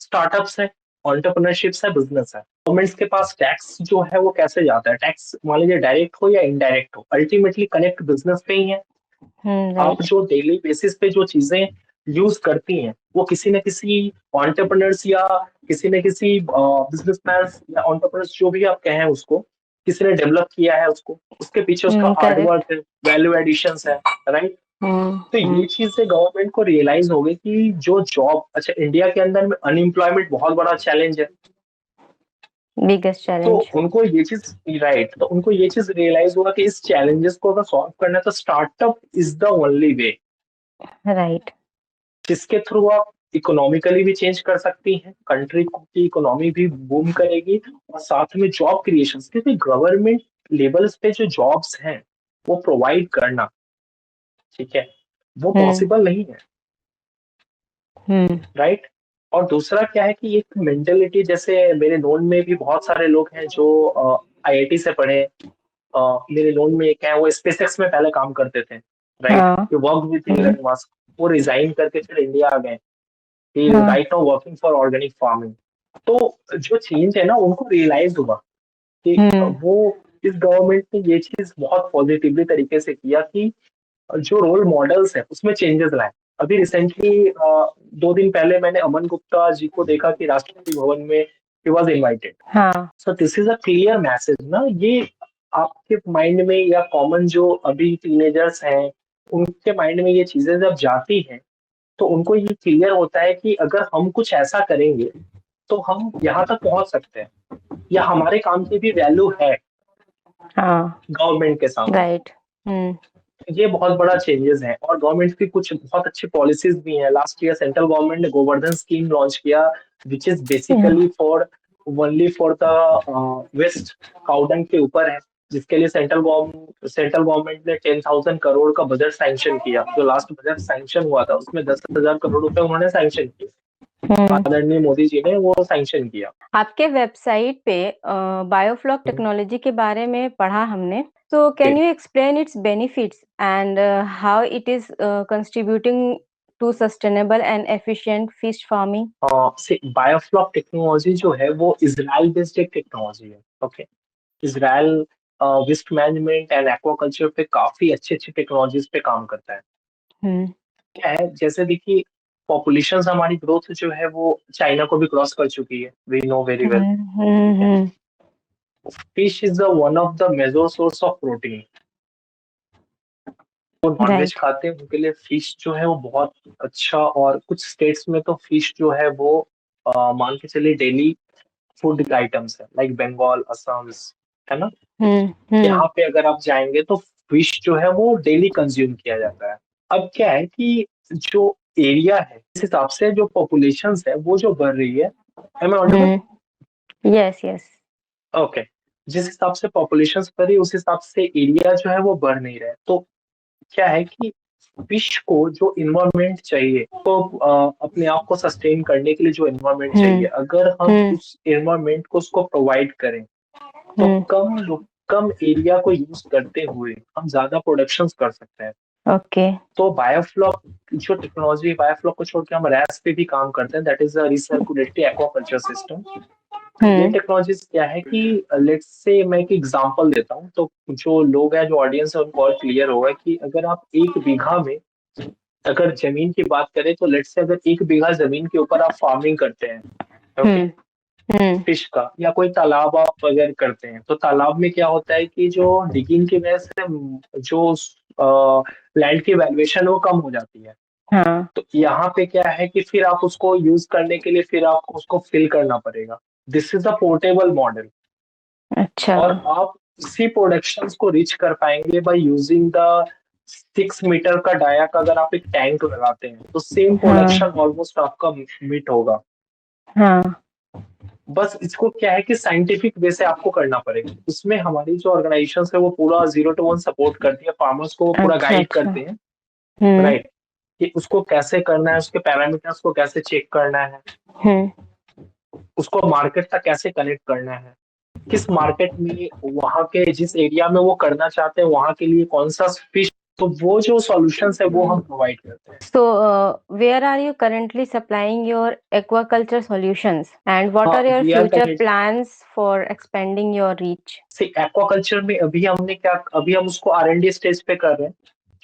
स्टार्टअप्स है, एंटरप्रेन्योरशिप्स है, बिजनेस है। गवर्नमेंट्स के पास टैक्स जो है वो कैसे जाता है? टैक्स मान लीजिए डायरेक्ट हो या इनडायरेक्ट हो, अल्टीमेटली कनेक्ट बिजनेस पे ही है। आप राइट जो डेली बेसिस पे जो चीजें यूज करती हैं वो किसी न किसी एंटरप्रेन्योर्स या किसी न किसी बिजनेसमैन या एंटरप्रेन्योर्स जो भी आप कहें उसको, किसी ने डेवलप किया है उसको, उसके पीछे उसका हार्डवर्क करेक्ट है, वैल्यू एडिशंस है, राइट। तो हम्म ये चीजें गवर्नमेंट को रियलाइज हो गई कि जो जॉब, अच्छा इंडिया के अंदर में अनएम्प्लॉयमेंट बहुत बड़ा चैलेंज है। बिगेस्ट तो चैलेंज उनको ये चीज, राइट, तो उनको ये चीज रियलाइज हुआ कि इस चैलेंजेस को अगर सॉल्व करना है तो startup is the only way right जिसके थ्रू आप इकोनॉमिकली भी चेंज कर सकती हैं, कंट्री की इकोनॉमी भी बूम करेगी, और साथ में जॉब क्रिएशन, क्योंकि गवर्नमेंट लेवल्स पे जो जॉब्स हैं वो प्रोवाइड करना, ठीक है, वो हम्म पॉसिबल नहीं है, हम्म राइट। और दूसरा क्या है कि एक मेंटेलिटी, जैसे मेरे नोन में भी बहुत सारे लोग हैं जो आईआईटी से पढ़े, मेरे नोन में एक है वो स्पेसएक्स में पहले काम करते थे, राइट, हाँ work with hmm Elon Musk, वो रिजाइन करके फिर इंडिया आ गए, ही इज हाँ right now working for organic farming. तो जो चेंज है ना उनको रियलाइज हुआ कि हम्म वो, इस गवर्नमेंट ने ये चीज बहुत पॉजिटिवली तरीके से किया कि जो रोल मॉडल्स है उसमें चेंजेस लाए। अभी रिसेंटली 2 दिन पहले मैंने अमन गुप्ता जी को देखा कि राष्ट्रपति भवन में ही वॉज इन्वाइटेड। हाँ so this is a clear message ना, ये आपके माइंड में या कॉमन जो अभी टीनेजर्स हैं उनके माइंड में ये चीजें जब जाती हैं तो उनको ये क्लियर होता है कि अगर हम कुछ ऐसा करेंगे तो हम यहाँ तक पहुंच सकते हैं, या हमारे काम की भी वैल्यू है हाँ गवर्नमेंट के सामने। राइट हम्म ये बहुत बड़ा चेंजेस है, और गवर्नमेंट की कुछ बहुत अच्छी पॉलिसीज भी हैं। लास्ट ईयर सेंट्रल गवर्नमेंट ने गोवर्धन स्कीम लॉन्च किया, which is basically for only for the waste cow dung के ऊपर है, जिसके लिए सेंट्रल गवर्नमेंट ने 10,000 करोड़ का बजट सैंक्शन किया। जो लास्ट बजट सैंक्शन हुआ था उसमें 10,000 करोड़ रुपए उन्होंने सैंक्शन किए, हम्म आदरणीय मोदी जी ने वो सैंक्शन किया। आपके वेबसाइट पे बायोफ्लॉक टेक्नोलॉजी के बारे में पढ़ा हमने तो can you explain its benefits and how it is contributing to sustainable and efficient fish farming biofloc technology जो है वो इसराइल बेस्ड एक टेक्नोलॉजी है, okay. Israel waste management and aquaculture पे काफी अच्छी अच्छी टेक्नोलॉजीज पे काम करता है। हम्म क्या है, जैसे देखिए पॉपुलेशन हमारी ग्रोथ जो है वो चाइना को भी क्रॉस कर चुकी है, we know very well. Hmm fish is the one of the major source of protein. वो नॉनवेज राइट खाते हैं उनके लिए फिश जो है वो बहुत अच्छा, और कुछ स्टेट्स में तो फिश जो है वो मान के चलिए डेली फूड आइटम्स है, लाइक बंगाल, असम, है ना। हम्म यहाँ पे अगर आप जाएंगे तो फिश जो है वो डेली कंज्यूम किया जाता है। अब क्या है कि जो एरिया है इस हिसाब से जो पॉपुलेशन है वो जो बढ़ रही है, am I audible? Yes yes okay. जिस हिसाब से पॉपुलेशन बढ़ रही है उस हिसाब से एरिया जो है वो बढ़ नहीं रहा है। तो क्या है कि फिश को जो इन्वायरमेंट चाहिए, तो अपने आप को सस्टेन करने के लिए जो इन्वायरमेंट चाहिए, अगर हम हम्म उस इन्वायरमेंट को उसको प्रोवाइड करें तो हम्म कम एरिया को यूज करते हुए हम ज्यादा प्रोडक्शन कर सकते हैं। ओके तो बायोफ्लॉक जो टेक्नोलॉजी, बायोफ्लॉक को छोड़ के हम रैस पे भी काम करते हैं, that is a recirculatory aquaculture system. ये टेक्नोलॉजीज क्या है कि लेट्स से मैं एक एग्जांपल देता हूँ, तो जो लोग हैं, जो ऑडियंस है, उनको और क्लियर होगा कि अगर आप 1 बीघा में अगर जमीन की बात करें, तो लेट्स से अगर 1 बीघा जमीन के ऊपर आप फार्मिंग करते हैं, ओके, फिश का, या कोई तालाब आप अगर करते हैं, तो तालाब में क्या होता है कि जो डिगिंग की वजह से जो लैंड की वैल्यूएशन वो कम हो जाती है। हाँ, तो यहाँ पे क्या है कि फिर आप उसको यूज करने के लिए फिर आपको उसको फिल करना पड़ेगा। This is a portable model. अच्छा, और आप इसी प्रोडक्शंस को रीच कर पाएंगे बाय यूजिंग द 6 मीटर का डाया का अगर आप एक टैंक लगाते हैं, तो सेम प्रोडक्शन हाँ, ऑलमोस्ट आपका मीट होगा। हाँ, बस इसको क्या है कि साइंटिफिक वे से आपको करना पड़ेगा। इसमें हमारी जो ऑर्गेनाइजेशन है वो पूरा 0 to 1 सपोर्ट करती है, फार्मर्स को वो पूरा अच्छा, गाइड अच्छा, करते हैं, राइट, कि उसको कैसे करना है, उसके पैरामीटर्स को कैसे चेक करना है, हम्म, उसको मार्केट तक कैसे कनेक्ट करना है, किस मार्केट में वहां के जिस एरिया में वो करना चाहते हैं वहां के लिए कौन सा फिश, तो वो जो सॉल्यूशंस है वो हम प्रोवाइड करते हैं। So, where are you currently supplying your aquaculture solutions, and what हाँ, are your we are future connect plans for expanding your reach? से एक्वाकल्चर में अभी हम उसको R&D स्टेज पे कर रहे हैं।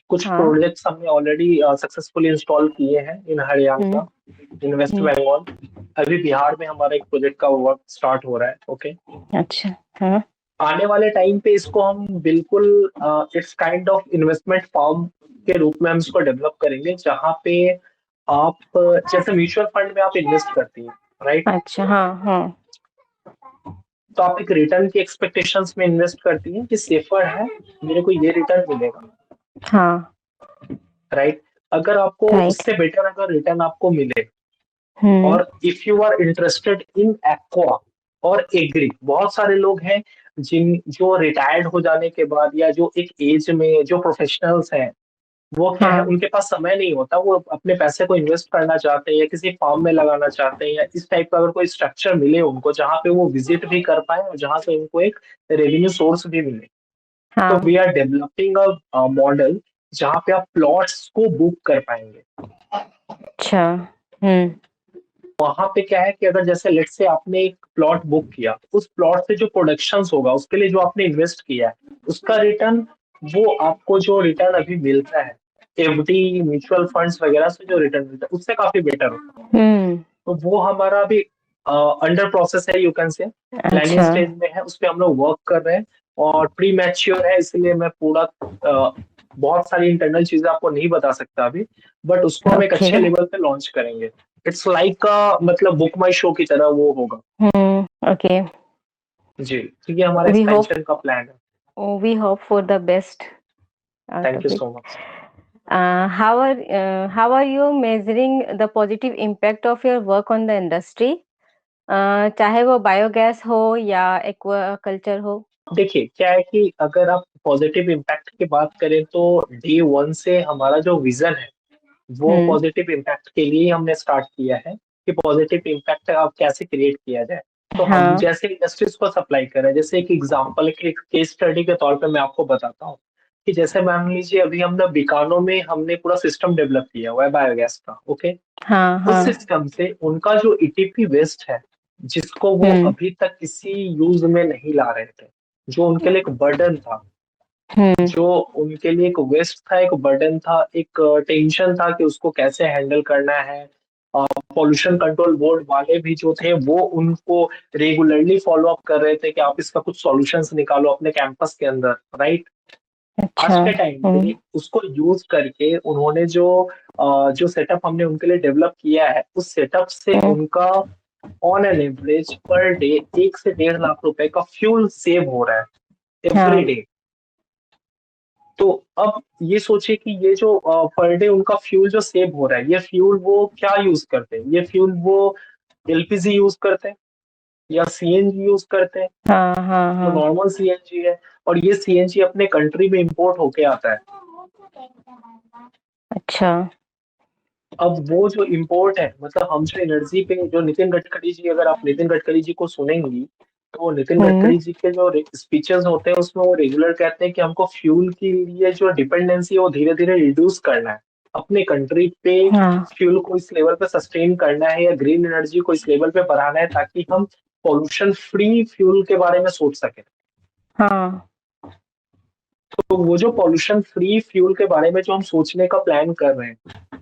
कुछ हाँ, प्रोजेक्ट्स हमने ऑलरेडी सक्सेसफुली इंस्टॉल किए हैं इन हरियाणा, इन वेस्ट हम्म, बंगाल। अभी बिहार में हमारा एक प्रोजेक्ट का वर्क स्टार्ट हो रहा है, ओके। अच्छा, हाँ, आने वाले टाइम पे इसको हम बिल्कुल it's kind of investment form के रूप में हम इसको डेवलप करेंगे, जहाँ पे आप जैसे म्यूचुअल फंड में आप इन्वेस्ट करती हैं, राइट, अच्छा, हाँ, हाँ, तो आप एक रिटर्न की एक्सपेक्टेशंस में इन्वेस्ट करती हैं कि सेफर है, मेरे को ये रिटर्न मिलेगा, हाँ, राइट। अगर आपको राइट, उससे बेटर अगर रिटर्न आपको मिले, हम्म, और if you are interested in aqua और एग्री, बहुत सारे लोग हैं जिन जो रिटायर्ड हो जाने के बाद या जो एक एज में जो प्रोफेशनल्स हैं, वो क्या है, हाँ, उनके पास समय नहीं होता, वो अपने पैसे को इन्वेस्ट करना चाहते हैं या किसी फार्म में लगाना चाहते हैं, या इस टाइप का अगर कोई स्ट्रक्चर मिले उनको जहाँ पे वो विजिट भी कर पाए और जहाँ से उनको एक रेवेन्यू सोर्स भी मिले, तो हाँ, we are developing a model जहाँ पे आप प्लॉट्स को बुक कर पाएंगे। अच्छा, हम्म, वहां पे क्या है कि अगर जैसे लेट से आपने एक प्लॉट बुक किया, उस प्लॉट से जो प्रोडक्शन होगा उसके लिए जो आपने इन्वेस्ट किया है उसका रिटर्न, वो आपको जो रिटर्न अभी मिलता है एफडी म्यूचुअल फंड्स वगैरह से जो रिटर्न मिलता है उससे काफी बेटर होता है। तो वो हमारा अभी अंडर प्रोसेस है, यू कैन से प्लानिंग अच्छा, स्टेज में है, उस पर हम लोग वर्क कर रहे हैं, और प्री मैच्योर है, इसलिए मैं पूरा बहुत सारी इंटरनल चीजें आपको नहीं बता सकता अभी, बट उसको हम एक ओके, अच्छे लेवल पे लॉन्च करेंगे। इट्स लाइक का मतलब बुक माई शो की तरह वो होगा। ओके, जी, तो ये हमारा वी होप एक्सपेंशन का प्लान है। We hope for the best out thank of you it. So much. How are you measuring the positive impact of your work on the industry? चाहे वो बायोगैस हो या एक्वाकल्चर हो। देखिए क्या है कि अगर आप पॉजिटिव इम्पैक्ट की बात करें, तो डे 1 से हमारा जो विजन है वो हम्म, पॉजिटिव इम्पैक्ट के लिए ही हमने स्टार्ट किया है, कि पॉजिटिव इम्पैक्ट आप कैसे क्रिएट किया जाए। तो हम हाँ, जैसे इंडस्ट्रीज को सप्लाई कर रहे हैं, जैसे एक एग्जांपल एक केस स्टडी के तौर पे मैं आपको बताता हूँ, कि जैसे मान लीजिए अभी हमने बीकानो में हमने पूरा सिस्टम डेवलप किया हुआ है बायोगैस का, ओके। हाँ, उस हाँ, सिस्टम से उनका जो ईटीपी वेस्ट है, जिसको वो हम्म, अभी तक किसी यूज में नहीं ला रहे थे, जो उनके लिए एक बर्डन था, हम्म, जो उनके लिए एक वेस्ट था, एक बर्डन था, एक टेंशन था कि उसको कैसे हैंडल करना है। पॉल्यूशन कंट्रोल बोर्ड वाले भी जो थे वो उनको रेगुलरली फॉलो अप कर रहे थे कि आप इसका कुछ सॉल्यूशंस निकालो अपने कैंपस के अंदर, राइट। आज अच्छा, के टाइम पे उसको यूज करके उन्होंने जो सेटअप हमने उनके लिए डेवलप किया है, उस सेटअप से हम्म, उनका on an average per day 1 से 1.5 लाख रुपए का फ्यूल सेव हो रहा है एवरी हाँ, डे। तो अब ये सोचिए कि ये जो पर डे उनका फ्यूल जो सेव हो रहा है, ये फ्यूल वो क्या यूज करते हैं, ये फ्यूल वो एलपीजी यूज करते हैं या सीएनजी यूज करते हैं, हाँ, हाँ, तो हाँ, नॉर्मल सीएनजी है, और ये सीएनजी अपने कंट्री में इंपोर्ट होके आता है। अच्छा, अब वो जो इम्पोर्ट है, मतलब हम जो एनर्जी पे जो नितिन गडकरी जी, अगर आप नितिन गडकरी जी को सुनेंगी, तो नितिन हम्म, गडकरी जी के जो स्पीचेस होते हैं उसमें वो रेगुलर कहते हैं कि हमको फ्यूल के लिए जो डिपेंडेंसी है वो धीरे धीरे रिड्यूस करना है, अपने कंट्री पे हाँ, फ्यूल को इस लेवल पे सस्टेन करना है या ग्रीन एनर्जी को इस लेवल पे बढ़ाना है, ताकि हम पॉल्यूशन फ्री फ्यूल के बारे में सोच सके। हाँ। तो वो जो पॉल्यूशन फ्री फ्यूल के बारे में जो हम सोचने का प्लान कर रहे हैं,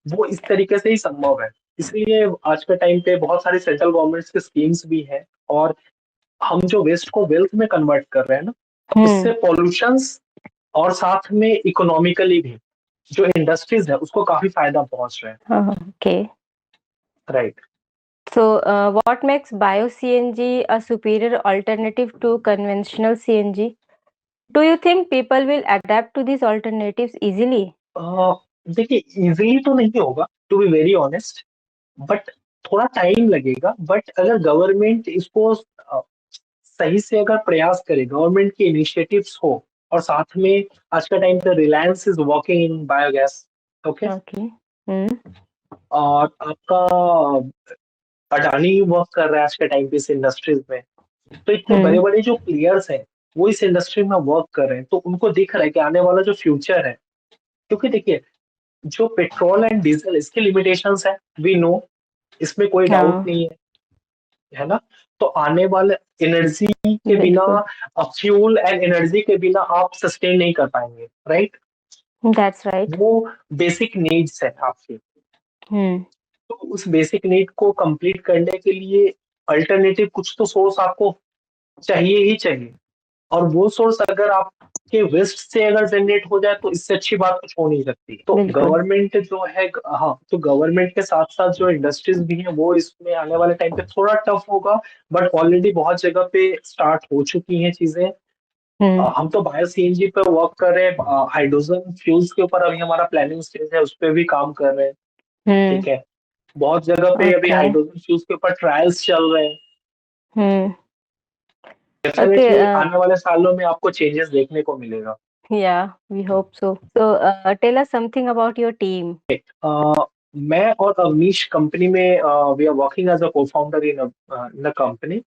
वो इस तरीके से ही संभव है। इसलिए आज के टाइम पे बहुत सारी सेंट्रल गवर्नमेंट्स की स्कीम्स भी हैं, और हम जो वेस्ट को वेल्थ में कन्वर्ट कर रहे हैं ना, उससे पॉल्यूशंस और साथ में इकोनॉमिकली भी जो इंडस्ट्रीज है उसको काफी फायदा पहुंच रहा है। Okay. Right. So, what makes bio-CNG a superior alternative to conventional CNG? Do you think people will adapt to these alternatives easily? देखिए, इजीली तो नहीं होगा, to be very honest, but थोड़ा टाइम लगेगा। बट अगर गवर्नमेंट इसको सही से अगर प्रयास करे, गवर्नमेंट के इनिशिएटिव्स हो, और साथ में आज का टाइम पे Reliance is working in biogas, okay, Okay. Hmm. और आपका अडानी वर्क कर रहा है आज के टाइम पे इस इंडस्ट्रीज में। तो इतने बड़े बड़े जो प्लेयर्स हैं वो इस इंडस्ट्री में वर्क कर रहे हैं, तो उनको दिख रहा है कि आने वाला जो फ्यूचर है, क्योंकि देखिए, जो पेट्रोल एंड डीजल इसके लिमिटेशंस है, वी नो, इसमें कोई डाउट हाँ, नहीं है ना। तो आने वाले एनर्जी के बिना, बिल्कुल। फ्यूल एंड एनर्जी के बिना आप सस्टेन नहीं कर पाएंगे, राइट। That's right. वो बेसिक नीड्स है आपकी। हम्म। तो उस बेसिक नीड को कंप्लीट करने के लिए अल्टरनेटिव कुछ तो सोर्स आपको चाहिए ही चाहिए। और वो सोर्स अगर आपके वेस्ट से अगर जनरेट हो जाए, तो इससे अच्छी बात कुछ हो नहीं सकती। तो बिल्कुल। गवर्नमेंट जो है, हाँ, तो गवर्नमेंट के साथ साथ जो इंडस्ट्रीज भी हैं वो इसमें आने वाले टाइम पे थोड़ा टफ होगा, बट ऑलरेडी बहुत जगह पे स्टार्ट हो चुकी हैं चीजें। हम्म। हम तो बायो सीएनजी पे वर्क कर रहे हैं, हाइड्रोजन फ्यूल्स के ऊपर अभी हमारा प्लानिंग स्टेज है, उस पर भी काम कर रहे हैं। हम्म। ठीक है, बहुत जगह पे अभी ओके। हाइड्रोजन फ्यूल्स के ऊपर ट्रायल्स चल रहे हैं। हम्म। ओके। डेफिनेटली आने वाले सालों में आपको चेंजेस देखने को मिलेगा। Yeah, we hope so. So, tell us something about your team. मैं और अवनीश कंपनी में, we are working as a co founder in the company,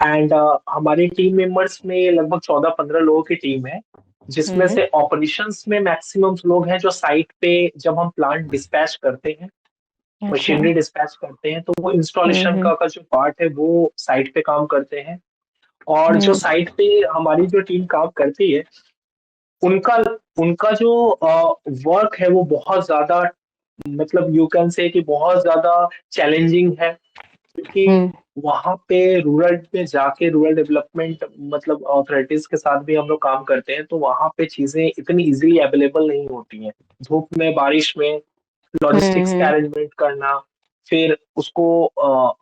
and हमारी टीम मेंबर्स में लगभग 14-15 लोगों की टीम है, जिसमें हम्म। से ऑपरेशंस में मैक्सिमम लोग हैं जो साइट पे जब हम प्लांट डिस्पैच करते हैं, अच्छा। मशीनरी डिस्पैच करते हैं, तो वो इंस्टॉलेशन हम्म। का जो पार्ट है वो साइट पे काम करते हैं। और जो हम्म। साइट पे हमारी जो टीम काम करती है, उनका उनका जो वर्क है वो बहुत ज्यादा, मतलब यू कैन से कि बहुत ज्यादा चैलेंजिंग है, क्योंकि हम्म। वहां पे रूरल में जाके रूरल डेवलपमेंट मतलब अथॉरिटीज के साथ भी हम लोग काम करते हैं, तो वहां पे चीजें इतनी इजीली अवेलेबल नहीं होती हैं। धूप में, बारिश में लॉजिस्टिक्स का हम्म। अरेंजमेंट करना, फिर उसको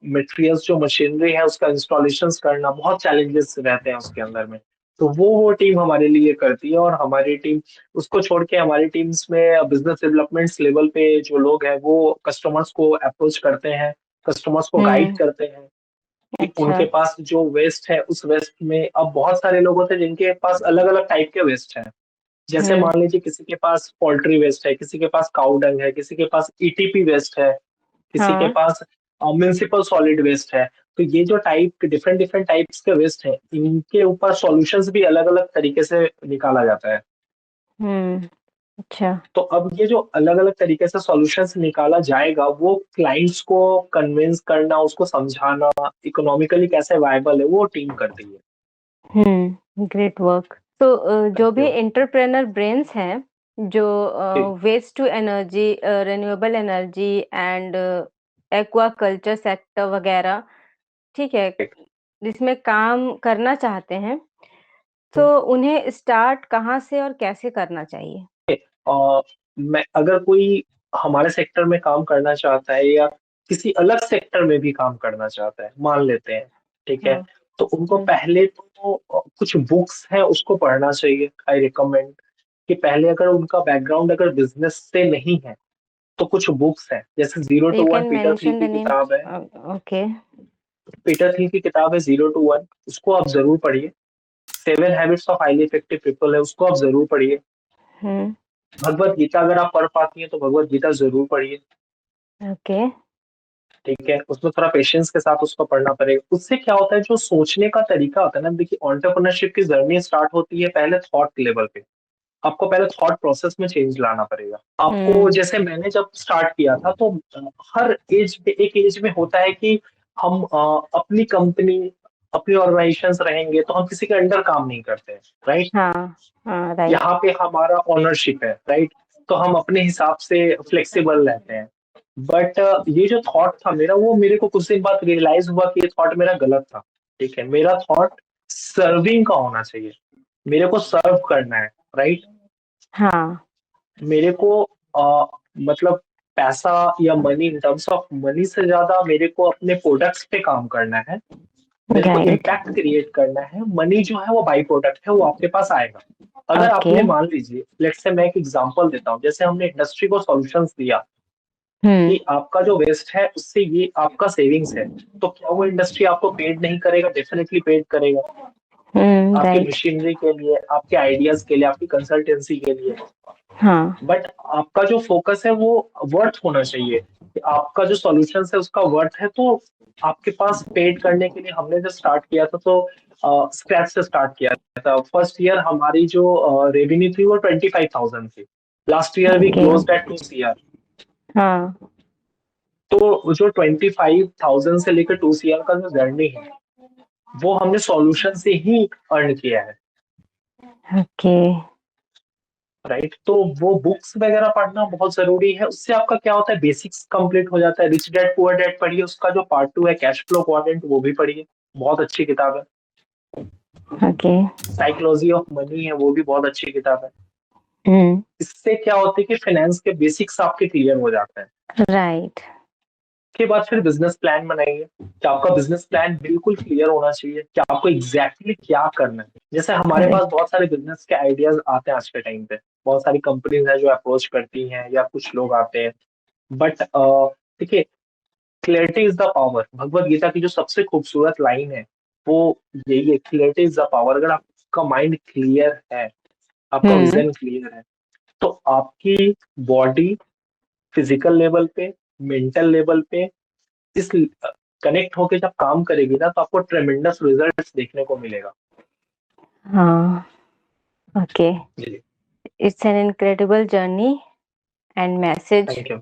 मटेरियल्स जो मशीनरी है उसका इंस्टॉलेशन करना, बहुत चैलेंजेस रहते हैं उसके अंदर में। तो वो टीम हमारे लिए करती है, और हमारी टीम, उसको छोड़ के हमारी टीम्स में बिजनेस डेवलपमेंट्स लेवल पे जो लोग हैं वो कस्टमर्स को अप्रोच करते हैं, कस्टमर्स को गाइड हम्म। करते हैं कि अच्छा। उनके पास जो वेस्ट है, उस वेस्ट में अब बहुत सारे लोग होते हैं जिनके पास अलग अलग टाइप के वेस्ट हैं। जैसे हम्म। मान लीजिए किसी के पास पोल्ट्री वेस्ट है, किसी के पास काउ डंग है, किसी के पास ईटीपी वेस्ट है, किसी के हाँ। पास म्युनिसिपल सॉलिड वेस्ट है। तो ये जो टाइप, डिफरेंट डिफरेंट टाइप्स के वेस्ट है, इनके ऊपर सॉल्यूशंस भी अलग अलग तरीके से निकाला जाता है। हम्म। अच्छा। तो अब ये जो अलग अलग तरीके से सॉल्यूशंस निकाला जाएगा, वो क्लाइंट्स को कन्विंस करना, उसको समझाना, इकोनॉमिकली कैसे वायबल है, वो टीम करती है। Great work. तो जो थैंक भी यू। एंटरप्रेनर ब्रेन्स हैं, जो जी। Waste to energy, renewable energy and aquaculture sector वगैरह, ठीक है, जिसमें काम करना चाहते हैं, तो उन्हें स्टार्ट कहाँ से और कैसे करना चाहिए? मैं, अगर कोई हमारे सेक्टर में काम करना चाहता है या किसी अलग सेक्टर में भी काम करना चाहता है, मान लेते हैं, ठीक है, हाँ। तो उनको हम्म। पहले तो कुछ बुक्स हैं उसको पढ़ना चाहिए। आई रिकमेंड कि पहले अगर उनका बैकग्राउंड अगर बिजनेस से नहीं है, तो कुछ बुक्स हैं, जैसे zero you to one can Peter Thiel mention the की नेम। किताब है। ओके। पीटर थिल की किताब है जीरो टू वन, उसको आप जरूर पढ़िए। Seven habits of highly effective people है, उसको आप जरूर पढ़िए। हम्म। भगवत गीता अगर आप पढ़ पाती हैं तो भगवत गीता जरूर पढ़िए। ओके। ठीक है, उसमें थोड़ा पेशेंस के साथ उसको पढ़ना पड़ेगा। उससे क्या होता है, जो सोचने का तरीका होता है ना, देखिए, एंटरप्रेन्योरशिप की जर्नी स्टार्ट होती है पहले थॉट लेवल पे। आपको पहले थॉट प्रोसेस में चेंज लाना पड़ेगा आपको। हम्म। जैसे मैंने जब स्टार्ट किया था, तो हर एज पे, एक एज में होता है कि हम अपनी कंपनी, अपनी ऑर्गेनाइजेशंस रहेंगे तो हम किसी के अंडर काम नहीं करते हैं, राइट? हाँ हाँ, राइट। यहाँ पे हमारा ओनरशिप है, राइट? तो हम अपने हिसाब से फ्लेक्सिबल रहते हैं। बट ये जो थॉट था मेरा, वो मेरे को कुछ दिन बाद रियलाइज हुआ कि ये थॉट मेरा गलत था। ठीक है, मेरा थॉट सर्विंग का होना चाहिए, मेरे को सर्व करना है, राइट? हाँ, मेरे को मतलब पैसा या money, in terms of money से ज्यादा मेरे को अपने प्रोडक्ट्स पे काम करना है, मेरे को राइट। इम्पैक्ट क्रिएट करना है। मनी जो है वो बाई प्रोडक्ट है, वो आपके पास आएगा। अगर ओके। आपने, मान लीजिए, लेट्स से मैं एक एग्जांपल देता हूँ, जैसे हमने इंडस्ट्री को सॉल्यूशंस दिया हम्म। कि आपका जो वेस्ट है उससे ये आपका सेविंग्स है, तो क्या वो इंडस्ट्री आपको पेड नहीं करेगा? डेफिनेटली पेड करेगा, आपकी राइट। मशीनरी के लिए, आपके आइडियाज के लिए, आपकी कंसल्टेंसी के लिए। हाँ। बट आपका जो फोकस है वो वर्थ होना चाहिए, कि आपका जो सॉल्यूशन है उसका वर्थ है। तो आपके पास पेड करने के लिए हमने जब स्टार्ट किया था तो स्क्रैच से स्टार्ट किया था। फर्स्ट ईयर हमारी जो रेवेन्यू थी वो 25,000 थी। Last year we okay. Closed at 2 CR। हाँ। तो जो 25,000 से लेकर 2 CR का जो जर्नी है, वो हमने सॉल्यूशन से ही अर्न किया है, ओके। राइट? तो वो बुक्स वगैरह पढ़ना बहुत जरूरी है। उससे आपका क्या होता है, बेसिक्स कंप्लीट हो जाता है। रिच डैड पुअर डैड पढ़िए, उसका जो पार्ट 2 है कैश फ्लो क्वाड्रेंट, वो भी पढ़िए, बहुत अच्छी किताब है। ओके। साइकोलॉजी ऑफ मनी है, वो भी बहुत अच्छी किताब है। हम्म। इससे क्या होता है कि फाइनेंस के बेसिक्स आपके क्लियर हो जाते हैं। राइट। के बाद फिर बिजनेस प्लान बनाइए, कि आपका बिजनेस प्लान बिल्कुल क्लियर होना चाहिए कि आपको एग्जैक्टली क्या करना है। जैसे हमारे पास करेक्ट। बहुत सारे बिजनेस के आइडियाज आते हैं आज के टाइम पे, बहुत सारी कंपनीज हैं जो अप्रोच करती हैं या कुछ लोग आते हैं। बट देखिए, clarity is the power. Bhagavad Gita की जो सबसे खूबसूरत लाइन है वो यही है, क्लैरिटी इज द पावर। अगर आपका माइंड क्लियर है, आपका हम्म। विजन क्लियर है, तो आपकी बॉडी फिजिकल लेवल पे, मेंटल लेवल पे इस कनेक्ट होके जब काम करेगी ना, तो आपको ट्रेमेंडस रिजल्ट्स देखने को मिलेगा। हाँ। ओके। जी, it's an incredible journey and message. Thank you.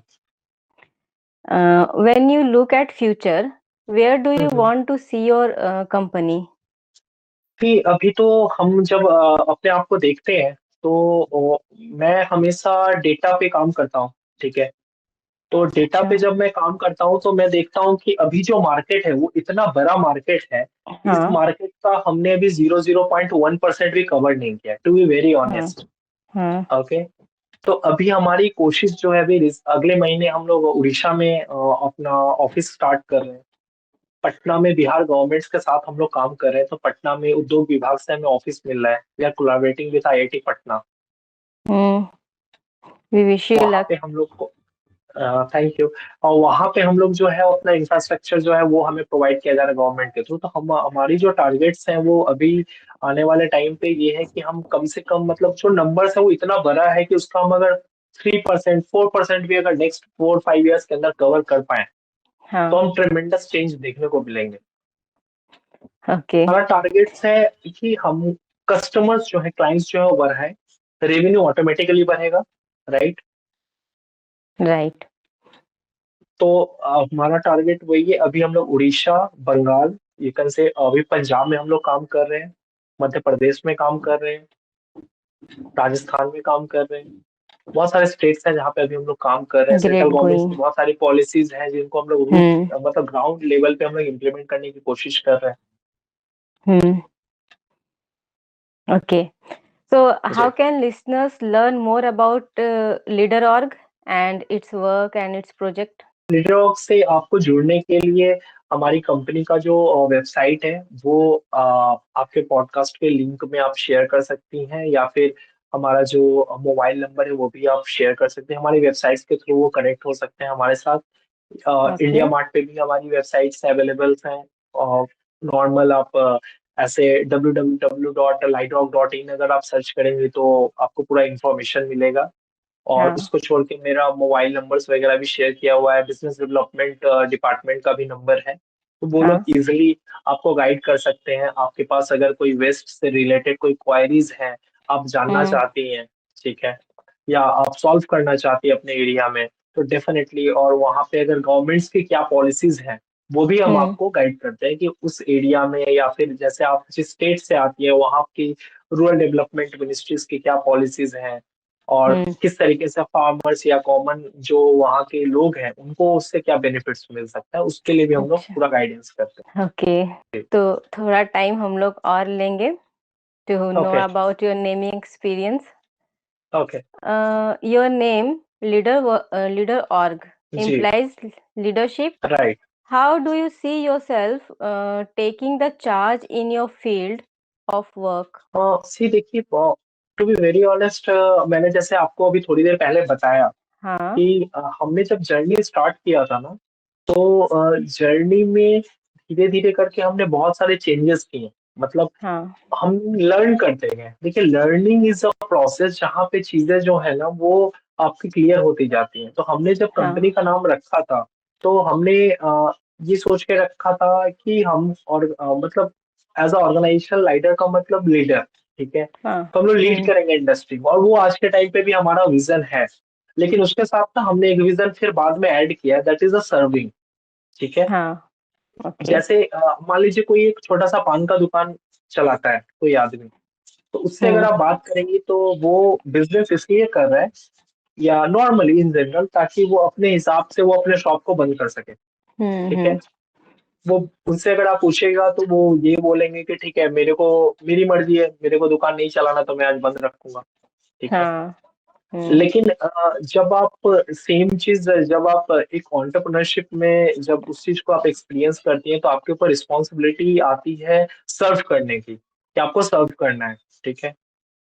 When you look at future, where do you want to see your company? कि अभी तो हम जब अपने आप को देखते हैं तो मैं हमेशा डेटा पे काम करता हूँ, ठीक है? तो डेटा अच्छा। पे जब मैं काम करता हूँ तो मैं देखता हूँ कि अभी जो मार्केट है वो इतना बड़ा मार्केट है। इस हाँ। मार्केट का हमने अभी 0.1% भी कवर नहीं किया, टू बी वेरी हाँ। ऑनेस्ट। हाँ। ओके, तो अभी हमारी कोशिश जो है, अभी अगले महीने हम लोग उड़ीसा में अपना ऑफिस स्टार्ट कर रहे हैं। पटना में बिहार गवर्नमेंट के साथ हम लोग काम कर रहे हैं, तो पटना में उद्योग विभाग से हमें ऑफिस मिल रहा है। We are collaborating with IIT Patna. Hmm. We wish you वहां luck. पे हम लोग को, थैंक यू। और वहां पे हम लोग जो है अपना इंफ्रास्ट्रक्चर जो है वो हमें प्रोवाइड किया जा रहा है गवर्नमेंट के थ्रू। तो हम, हमारी जो टारगेट्स हैं वो अभी आने वाले टाइम पे ये है कि हम कम से कम, मतलब जो नंबर्स है वो इतना बड़ा है कि उसका हम अगर 3%, 4% भी अगर नेक्स्ट 4-5 ईयर्स के अंदर कवर कर पाए, तो हाँ। हम ट्रेमेंडस चेंज देखने को मिलेंगे। ओके। हमारा टारगेट्स है कि हम कस्टमर्स जो है, क्लाइंट्स जो है वो बढ़ाए, रेवेन्यू ऑटोमेटिकली बढ़ेगा, राइट? राइट। तो हमारा टारगेट वही है। अभी हम लोग उड़ीसा, बंगाल, ये कल से अभी पंजाब में हम लोग काम कर रहे हैं, मध्य प्रदेश में काम कर रहे हैं, राजस्थान में काम कर रहे हैं। बहुत सारे स्टेट्स हैं जहाँ पे अभी हम लोग काम कर रहे हैं। Central great government going. की बहुत सारी पॉलिसीज हैं जिनको हम लोग रूट, हम्म। मतलब ग्राउंड लेवल पे हम लोग इम्प्लीमेंट करने की कोशिश कर रहे हम्म। Okay. So, हैं how ji. can listeners learn more about Leader.org and its work and its project? लीडरऑक से आपको जुड़ने के लिए हमारी कंपनी का जो वेबसाइट है वो आपके पॉडकास्ट के लिंक में आप शेयर कर सकती हैं, या फिर हमारा जो मोबाइल नंबर है वो भी आप शेयर कर सकते हैं। हमारी वेबसाइट्स के थ्रू वो कनेक्ट हो सकते हैं हमारे साथ। India Okay. मार्ट पे भी हमारी वेबसाइट्स अवेलेबल हैं। और नॉर्मल आप ऐसे www.lightrock.in अगर आप सर्च करेंगे तो आपको पूरा इंफॉर्मेशन मिलेगा। और हाँ। इसको छोड़ के मेरा मोबाइल नंबर्स वगैरह भी शेयर किया हुआ है, बिजनेस डेवलपमेंट डिपार्टमेंट का भी नंबर है। तो वो लोग हाँ। इजिली आपको गाइड कर सकते हैं। आपके पास अगर कोई वेस्ट से रिलेटेड कोई क्वायरीज हैं, आप जानना हम्म। चाहती हैं, ठीक है, या आप सॉल्व करना चाहती हैं अपने एरिया में, तो डेफिनेटली। और वहाँ पे अगर गवर्नमेंट्स की क्या पॉलिसीज हैं वो भी हम हम्म आपको गाइड करते हैं कि उस एरिया में या फिर जैसे आप जिस स्टेट से आती है वहाँ की रूरल डेवलपमेंट मिनिस्ट्रीज की क्या पॉलिसीज हैं और हम्म। किस तरीके से फार्मर्स या कॉमन जो वहाँ के लोग हैं उनको उससे क्या बेनिफिट्स मिल सकता है, उसके लिए भी हम लोग अच्छा। पूरा गाइडेंस करते ओके। हैं। तो थोड़ा टाइम हम लोग और लेंगे to know okay. About your naming experience. Okay. Your name leader org जी। implies leadership. Right. How do you see yourself taking the charge in your field of work? सी देखिए, टू बी वेरी ऑनेस्ट, मैंने जैसे आपको अभी थोड़ी देर पहले बताया हाँ, कि हमने जब जर्नी स्टार्ट किया था ना, तो जर्नी में धीरे-धीरे करके हमने बहुत सारे चेंजेस किए। मतलब हाँ, हम लर्न करते गए। देखिए, लर्निंग इज़ अ प्रोसेस जहाँ पे चीज़ें जो है ना वो आपकी क्लियर होती जाती हैं। तो हमने जब हाँ, कंपनी का नाम रखा था, तो हमने ये सोच के रखा था कि हम और मतलब एज़ अ ऑर्गेनाइजेशनल लीडर का मतलब लीडर, ठीक है? हाँ। तो हम लोग लीड करेंगे इंडस्ट्री को और वो आज के टाइम पे भी हमारा विज़न है। लेकिन उसके साथ ना हमने एक विज़न फिर बाद में ऐड किया, दैट इज़ अ सर्विंग, ठीक है? हाँ, ओके। जैसे मान लीजिए कोई एक छोटा-सा पान का दुकान चलाता है कोई आदमी, तो उससे अगर हुँ, आप बात करेंगे तो वो बिज़नेस इसलिए कर रहा है या नॉर्मली इन जनरल ताकि वो अपने हिसाब से वो अपने शॉप को बंद कर सके, हुँ, ठीक है? हुँ। वो उनसे अगर आप पूछिएगा तो वो ये बोलेंगे कि ठीक है, मेरी मर्ज़ी है, मेरे को दुकान नहीं चलाना तो मैं आज बंद रखूँगा, ठीक है? हाँ, हुँ, लेकिन जब आप एक एंटरप्रेन्योरशिप में जब उस चीज़ को आप एक्सपीरियंस करती हैं, तो आपके ऊपर रिस्पॉन्सिबिलिटी आती है सर्व करने की, कि आपको सर्व करना है, ठीक है?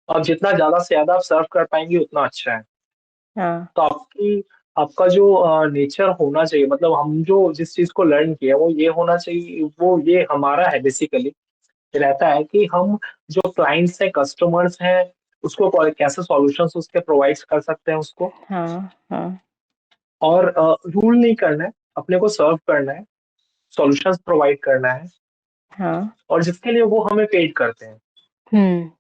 और जितना ज़्यादा से ज़्यादा आप सर्व कर पाएँगी उतना अच्छा है। हाँ, तो आपका जो नेचर होना चाहिए, मतलब हम जो जिस चीज़ को लर्न किया है वो ये होना चाहिए, वो ये हमारा है बेसिकली, रहता है कि हम जो क्लाइंट्स हैं, कस्टमर्स हैं, उसको कैसे सॉल्यूशंस उसके प्रोवाइड कर सकते हैं उसको। हाँ, हाँ, और रूल नहीं करना है, अपने को सर्व करना है, सॉल्यूशंस प्रोवाइड करना है हाँ। और जिसके लिए वो हमें पेड करते हैं। हुँ।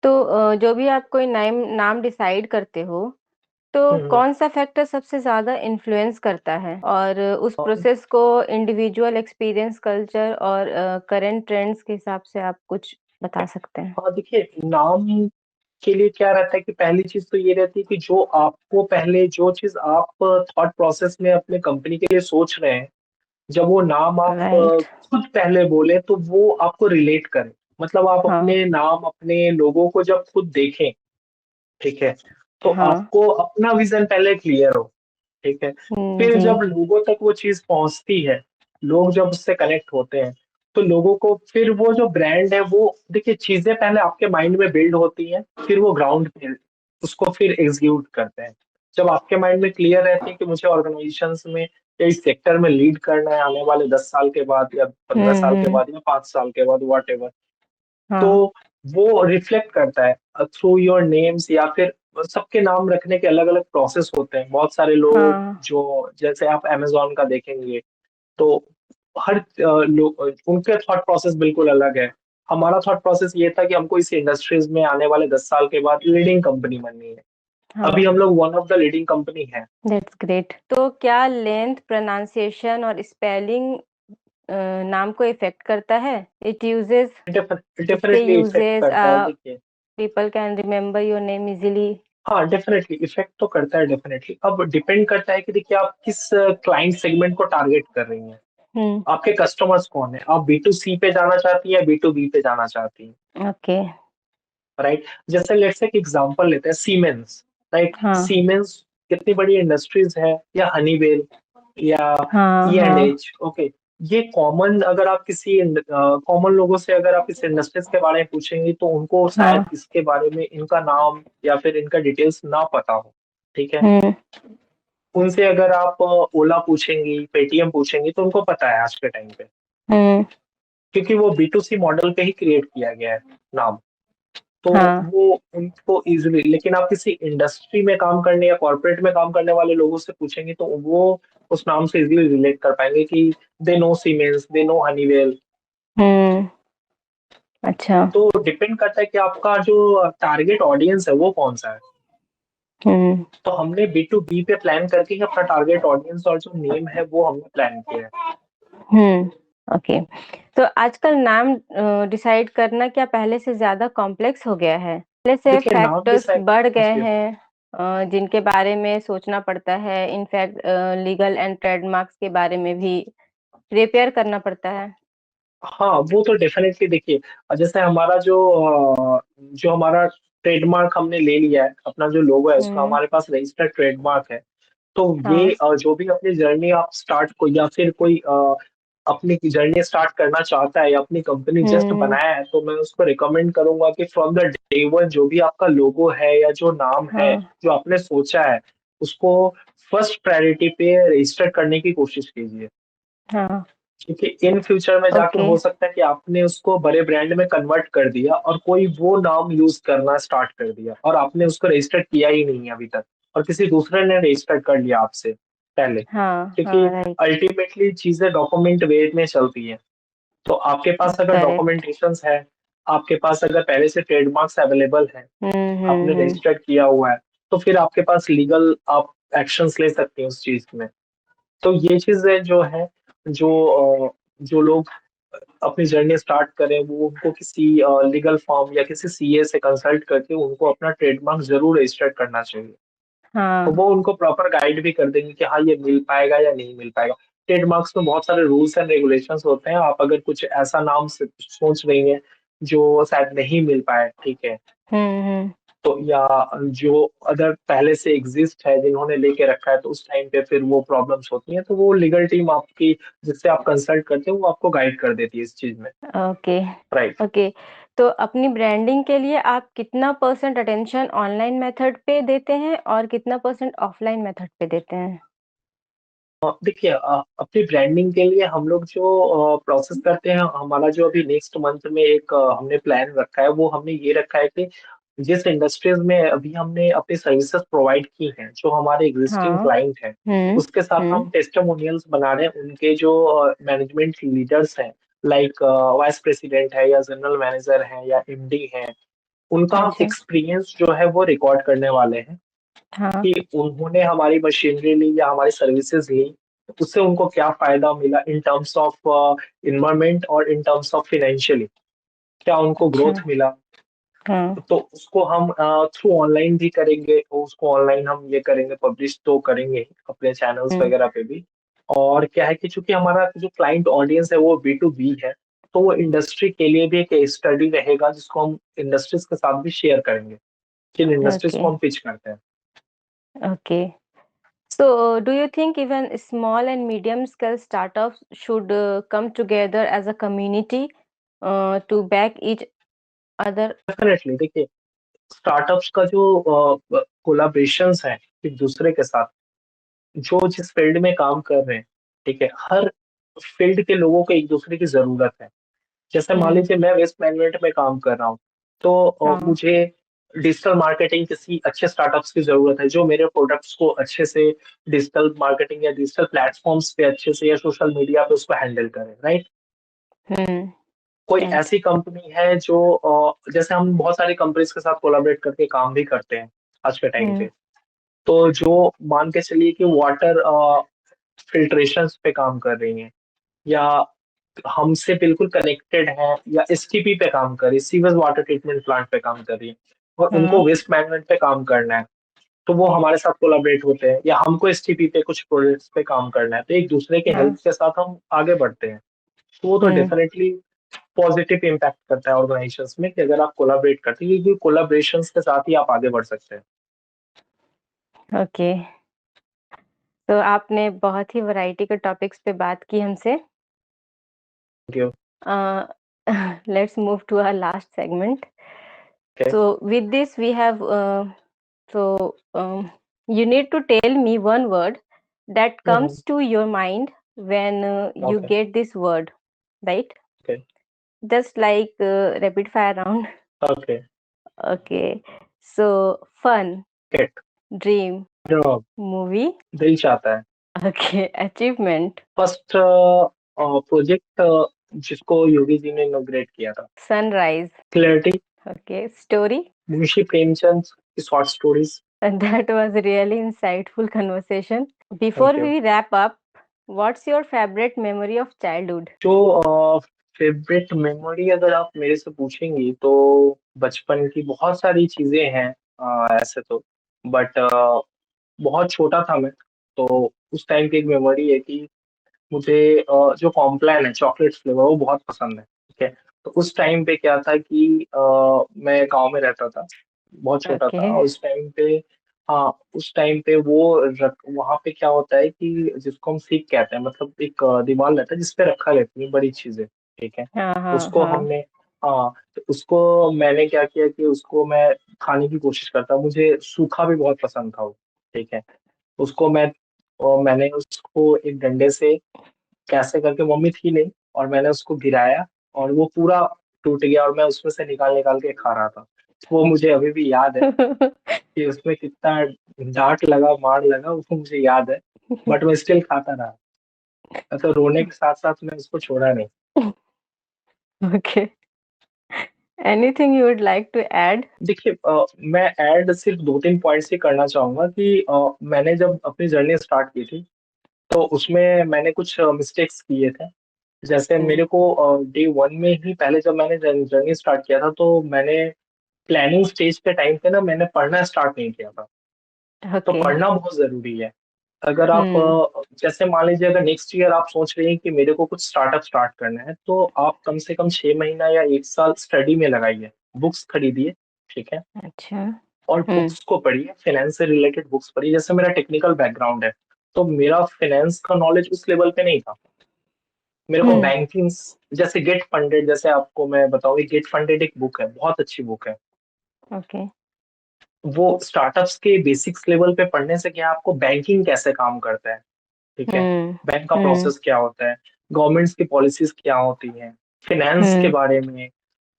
तो जो भी आप कोई नाम डिसाइड करते हो, तो हुँ, हुँ। कौन-सा फैक्टर सबसे ज़्यादा इन्फ्लुएंस करता है? और उस अ, प्रोसेस को इंडिविजुअल एक्सपीरियंस, कल्चर और करंट ट्रेंड्स के हिसाब से आप कुछ बता सकते हैं? देखिए, नाम के लिए क्या रहता है कि पहली चीज़ तो ये रहती है कि जो चीज़ आप थॉट प्रोसेस में अपने कंपनी के लिए सोच रहे हैं, जब वो नाम आप राइट। खुद पहले बोले तो वो आपको रिलेट करे। मतलब आप हाँ, अपने नाम, अपने लोगों को जब खुद देखें, ठीक है? तो हाँ। आपको अपना विज़न पहले क्लियर हो, ठीक है? हुँ, फिर जी। जब लोगों तक वो चीज़ पहुँचती है, लोग जब उससे कनेक्ट होते हैं, तो लोगों को फिर वो जो ब्रांड है वो देखिए चीज़ें पहले आपके माइंड में बिल्ड होती हैं, फिर वो ग्राउंड पे उसको फिर एग्ज़ीक्यूट करते हैं। जब आपके माइंड में क्लियर रहती है कि मुझे ऑर्गनाइज़ेशंस में या इस सेक्टर में लीड करना है आने वाले 10 साल के बाद या 15 हुँ, साल के हुँ। बाद या 5 साल के बाद व्हाटएवर, तो हाँ, वो रिफ्लेक्ट करता है थ्रू योर नेम्स या फिर सबके नाम रखने के अलग-अलग प्रोसेस होते हैं। बहुत सारे लोग हाँ, जो जैसे आप अमेज़न का देखेंगे, तो उनके थॉट प्रोसेस बिल्कुल अलग है। हमारा थॉट प्रोसेस ये था कि हमको इस इंडस्ट्रीज़ में आने वाले 10 साल के बाद लीडिंग कंपनी बननी है। अभी हाँ। हम लोग one of the leading company हैं। That's great. तो क्या लेंथ, प्रोनाउंसिएशन और स्पेलिंग नाम को इफ़ेक्ट करता है? इससे डेफ़िनेटली इफ़ेक्ट यूजेस करता है, देखिए। people can remember your name easily. हाँ, डेफ़िनेटली इफ़ेक्ट तो करता है डेफ़िनेटली। अब डिपेंड करता है कि देखिए आप किस क्लाइंट सेगमेंट को टारगेट कर रही हैं। हुँ, आपके कस्टमर्स कौन हैं? आप बी टू सी पे जाना चाहती हैं या बी टू बी पे जाना चाहती हैं, ओके। राइट? जैसे लेट्स से एक एग्ज़ाम्पल लेते हैं सीमेंस, राइट? हाँ, सीमेंस कितनी बड़ी इंडस्ट्रीज़ है या हनीवेल या हाँ, हाँ, ई&एच, ओके? ये कॉमन लोगों से अगर आप इस इंडस्ट्रीज़ के बारे में पूछेंगी तो उनको शायद हाँ। इसके बारे में इनका नाम या फिर इनका डिटेल्स ना पता हो, ठीक है? हुँ, उनसे अगर आप ओला पूछेंगी, पेटीएम पूछेंगी तो उनको पता है आज के टाइम पे, हुँ, क्योंकि वो बी टू सी मॉडल पे ही क्रिएट किया गया है नाम। तो हाँ, वो उनको ईज़िली, लेकिन आप किसी इंडस्ट्री में काम करने या कॉर्पोरेट में काम करने वाले लोगों से पूछेंगे तो वो उस नाम से ईज़िली रिलेट कर पाएँगे कि they know Siemens, they know Honeywell. हुँ, अच्छा। तो डिपेंड करता है कि आपका जो टारगेट ऑडियंस है वो कौन-सा है। हुँ, तो हमने बी टू बी पे प्लान करके ही अपना टारगेट ऑडियंस और जो नेम है वो हमने प्लान किया है। ओके। तो आजकल नाम डिसाइड करना क्या पहले से ज़्यादा कॉम्प्लेक्स हो गया है? पहले से देखिए नाम फैक्टर्स डिसाइड बढ़ गए जी। हैं जिनके बारे में सोचना पड़ता है। इनफैक्ट लीगल एंड ट्रेडमार्क्स के बारे में भी प्रिपेयर करना पड़ता है। हाँ, वो तो डेफ़िनेटली देखिए जैसे हमारा जो हमारा ट्रेडमार्क हमने ले लिया है, अपना जो लोगो है उसका हुँ, हमारे पास रजिस्टर्ड ट्रेडमार्क है। तो ये हाँ। जो भी अपनी जर्नी आप स्टार्ट को या फिर कोई अपनी जर्नी स्टार्ट करना चाहता है या अपनी कंपनी हुँ, जस्ट हुँ, बनाया है, तो मैं उसको रिकमेंड करूँगा कि फ्रॉम द डे वन जो भी आपका लोगो है या जो नाम है, हाँ, जो आपने सोचा है, उसको फर्स्ट प्रायोरिटी पे रजिस्टर करने की कोशिश कीजिए। हाँ। क्योंकि इन फ्यूचर में जाके ओके। हो सकता है कि आपने उसको बड़े ब्रांड में कन्वर्ट कर दिया और कोई वो नाम यूज़ करना स्टार्ट कर दिया और आपने उसको रजिस्टर किया ही नहीं है अभी तक और किसी दूसरे ने रजिस्टर कर लिया आपसे पहले। हाँ, क्योंकि हाँ, राइट। अल्टीमेटली चीज़ें डॉक्यूमेंट वे में चलती हैं। तो आपके पास अगर करेक्ट। डॉक्यूमेंटेशंस है, आपके पास अगर पहले से ट्रेडमार्क्स अवेलेबल हैं, हुँ, आपने हुँ, हुँ। रजिस्टर्ड किया हुआ है, तो फिर आपके पास लीगल आप एक्शंस ले सकते हैं उस चीज़ में। तो ये चीज़ें जो हैं, जो लोग अपनी जर्नी स्टार्ट करें, वो उनको किसी लीगल फर्म या किसी सीए से कंसल्ट करके उनको अपना ट्रेडमार्क ज़रूर रजिस्टर करना चाहिए। तो हाँ, वो उनको प्रॉपर गाइड भी कर देंगे कि हाँ, ये मिल पाएगा या नहीं मिल पाएगा। ट्रेडमार्क्स में बहुत सारे रूल्स एंड रेगुलेशंस होते हैं, आप अगर कुछ ऐसा नाम सोच रही हैं, जो शायद नहीं मिल पाए, ठीक है? हुँ, हुँ। तो या जो अदर पहले से एग्जिस्ट है जिन्होंने लेके रखा है तो उस टाइम पे फिर वो प्रॉब्लम्स होती हैं तो वो लीगल टीम आपकी जिससे आप कंसल्ट करते हो वो आपको गाइड कर देती है इस चीज में। Okay, right. ओके। तो अपनी ब्रांडिंग के लिए आप कितना परसेंट अटेंशन ऑनलाइन मेथड पे देते हैं और कितना परसेंट ऑफलाइन मेथड पे देते हैं? देखिए अपनी ब्रांडिंग के लिए हम लोग जो प्रोसेस करते हैं हमारा जो अभी नेक्स्ट मंथ में एक हमने प्लान रखा है वो हमने ये रखा है कि जिस इंडस्ट्रीज में अभी हमने अपनी सर्विसेज प्रोवाइड की हैं जो हमारे एग्जिस्टिंग हाँ। क्लाइंट हैं हुँ, उसके साथ हुँ। हम टेस्टिमोनियल्स बना रहे हैं उनके जो मैनेजमेंट लीडर्स हैं लाइक वाइस प्रेसिडेंट है या जनरल मैनेजर है या एमडी है उनका हम अच्छा, एक्सपीरियंस जो है वो रिकॉर्ड करने वाले हैं हाँ। कि उन्होंने हमारी मशीनरी ली या हमारी सर्विसेज ली, उससे उनको क्या फ़ायदा मिला इन टर्म्स ऑफ एनवायरनमेंट और इन टर्म्स ऑफ फाइनेंशियली, क्या उनको अच्छा, ग्रोथ मिला? हाँ। तो उसको हम थ्रू ऑनलाइन भी करेंगे, तो उसको ऑनलाइन हम ये करेंगे, पब्लिश तो करेंगे ही अपने चैनल्स हुँ, वगैरह पे भी। और क्या है कि चूँकि हमारा जो क्लाइंट ऑडियंस है वो बी टू बी है, तो वो इंडस्ट्री के लिए भी एक केस स्टडी रहेगा जिसको हम इंडस्ट्रीज़ के साथ भी शेयर करेंगे, किन इंडस्ट्रीज़ ओके, को हम पिच करते हैं। Okay. So, do you think even small and medium scale startups should come together as a community to back each other? Definitely देखिए स्टार्टअप्स का जो कोलैबोरेशंस हैं एक दूसरे के साथ, जो जिस फील्ड में काम कर रहे हैं, ठीक है? हर फील्ड के लोगों को एक दूसरे की ज़रूरत है। जैसे मान हुँ, लीजिए मैं वेस्ट मैनेजमेंट में काम कर रहा हूँ, तो हाँ, मुझे डिजिटल मार्केटिंग किसी अच्छे स्टार्टअप्स की ज़रूरत है, जो मेरे प्रोडक्ट्स को अच्छे से डिजिटल मार्केटिंग या डिजिटल प्लेटफ़ॉर्म्स पे अच्छे से या सोशल मीडिया पे उसको हैंडल करे, राइट? हुँ, कोई राइट, ऐसी कंपनी है जो जैसे हम बहुत सारी कंपनीज़ के साथ कोलैबोरेट करके काम भी करते हैं, आज के टाइम हुँ, पे। तो जो मान के चलिए कि वाटर फ़िल्ट्रेशंस पे काम कर रही हैं या हमसे बिल्कुल कनेक्टेड हैं या एसटीपी पे काम कर रही है, सीवेज वाटर ट्रीटमेंट प्लांट पे काम कर रही है और उनको हाँ, वेस्ट मैनेजमेंट पे काम करना है, तो वो हमारे साथ कोलैबोरेट होते हैं या हमको एसटीपी पे कुछ प्रोजेक्ट्स पे काम करना है, तो एक दूसरे की हाँ, हेल्प के साथ हम आगे बढ़ते हैं। तो वो तो हुँ, डेफिनेटली पॉजिटिव इम्पैक्ट करता है ऑर्गेनाइजेशंस में कि अगर आप कोलैबोरेट करते हैं, क्योंकि कोलैबोरेशंस के साथ ही आप आगे बढ़ सकते हैं। ओके। तो आपने बहुत ही वैरायटी के टॉपिक्स पे बात की हमसे। Thank you. Uh, let's move to our last segment. Okay. So, with this, we have you need to tell me one word that hmm. comes to your mind when you okay. get this word, right? Okay. Just like rapid fire round. Okay. Okay. So, fun, kit. dream, job. movie. दिल चाहता है। Okay. Achievement, फर्स्ट प्रोजेक्ट जिसको योगी जी ने इनॉग्रेट किया था। sunrise. Clarity. Okay. Story. Munshi Premchand की short stories. And that was a really insightful conversation. Before thank you. we wrap up, What's your favorite memory of childhood? जो फेवरेट मेमोरी अगर आप मेरे से पूछेंगी तो बचपन की बहुत सारी चीजें हैं, ऐसे तो, बट बहुत छोटा था मैं, तो उस टाइम की एक मेमोरी है कि मुझे जो कॉम्प्लान है चॉकलेट फ्लेवर वो बहुत पसंद है। ठीक है, तो उस टाइम पे क्या था कि मैं गांव में रहता था, बहुत छोटा था, Okay. और उस टाइम पे, हाँ, उस टाइम पे वहां पे क्या होता है कि जिसको हम सीख कहते हैं, मतलब एक दीवार रहता है जिसपे रखा रहती है बड़ी चीजें। ठीक है, हाँ हाँ उसको हाँ। हमने, हाँ, तो उसको मैंने क्या किया कि उसको मैं खाने की कोशिश करता, मुझे सूखा भी बहुत पसंद था वो। ठीक है, उसको मैंने उसको एक डंडे से कैसे करके, मम्मी थी नहीं, और मैंने उसको गिराया और वो पूरा टूट गया और मैं उसमें से निकाल निकाल के खा रहा था। वो मुझे अभी भी याद है कि उसमें कितना डांट लगा, मार लगा, वो मुझे याद है, बट मैं स्टिल खाता रहा। तो रोने के साथ साथ मैं उसको छोड़ा नहीं। Okay. Anything you would like to add? देखिए, मैं ऐड सिर्फ दो तीन पॉइंट से करना चाहूंगा कि मैंने जब अपनी जर्नी स्टार्ट की थी तो उसमें मैंने कुछ मिस्टेक्स किए थे। जैसे मेरे को डे वन में ही, पहले जब मैंने जर्नी स्टार्ट किया था तो मैंने प्लानिंग स्टेज के टाइम पे ना मैंने पढ़ना स्टार्ट नहीं किया था। तो Okay. पढ़ना बहुत जरूरी है। अगर आप हम्म जैसे मान लीजिए अगर नेक्स्ट ईयर आप सोच रहे हैं कि मेरे को कुछ स्टार्टअप स्टार्ट करना है, तो आप कम से कम 6 महीना या 1 साल स्टडी में लगाइए, बुक्स खरीदिए। ठीक है, अच्छा। और हम्म बुक्स को पढ़िए, फाइनेंस से रिलेटेड बुक्स पढ़िए। जैसे मेरा टेक्निकल बैकग्राउंड है, तो मेरा फाइनेंस का नॉलेज उस लेवल पे नहीं था। मेरे को हम्म बैंकिंग, जैसे गेट फंडेड, जैसे आपको मैं बताऊँ, गेट फंडेड एक बुक है, बहुत अच्छी बुक है। ओके। वो स्टार्टअप्स के बेसिक्स लेवल पे पढ़ने से क्या है, आपको बैंकिंग कैसे काम करता है, ठीक है, हम्म बैंक का हम्म प्रोसेस क्या होता है, गवर्नमेंट्स की पॉलिसीज क्या होती हैं, फाइनेंस के हम्म बारे में,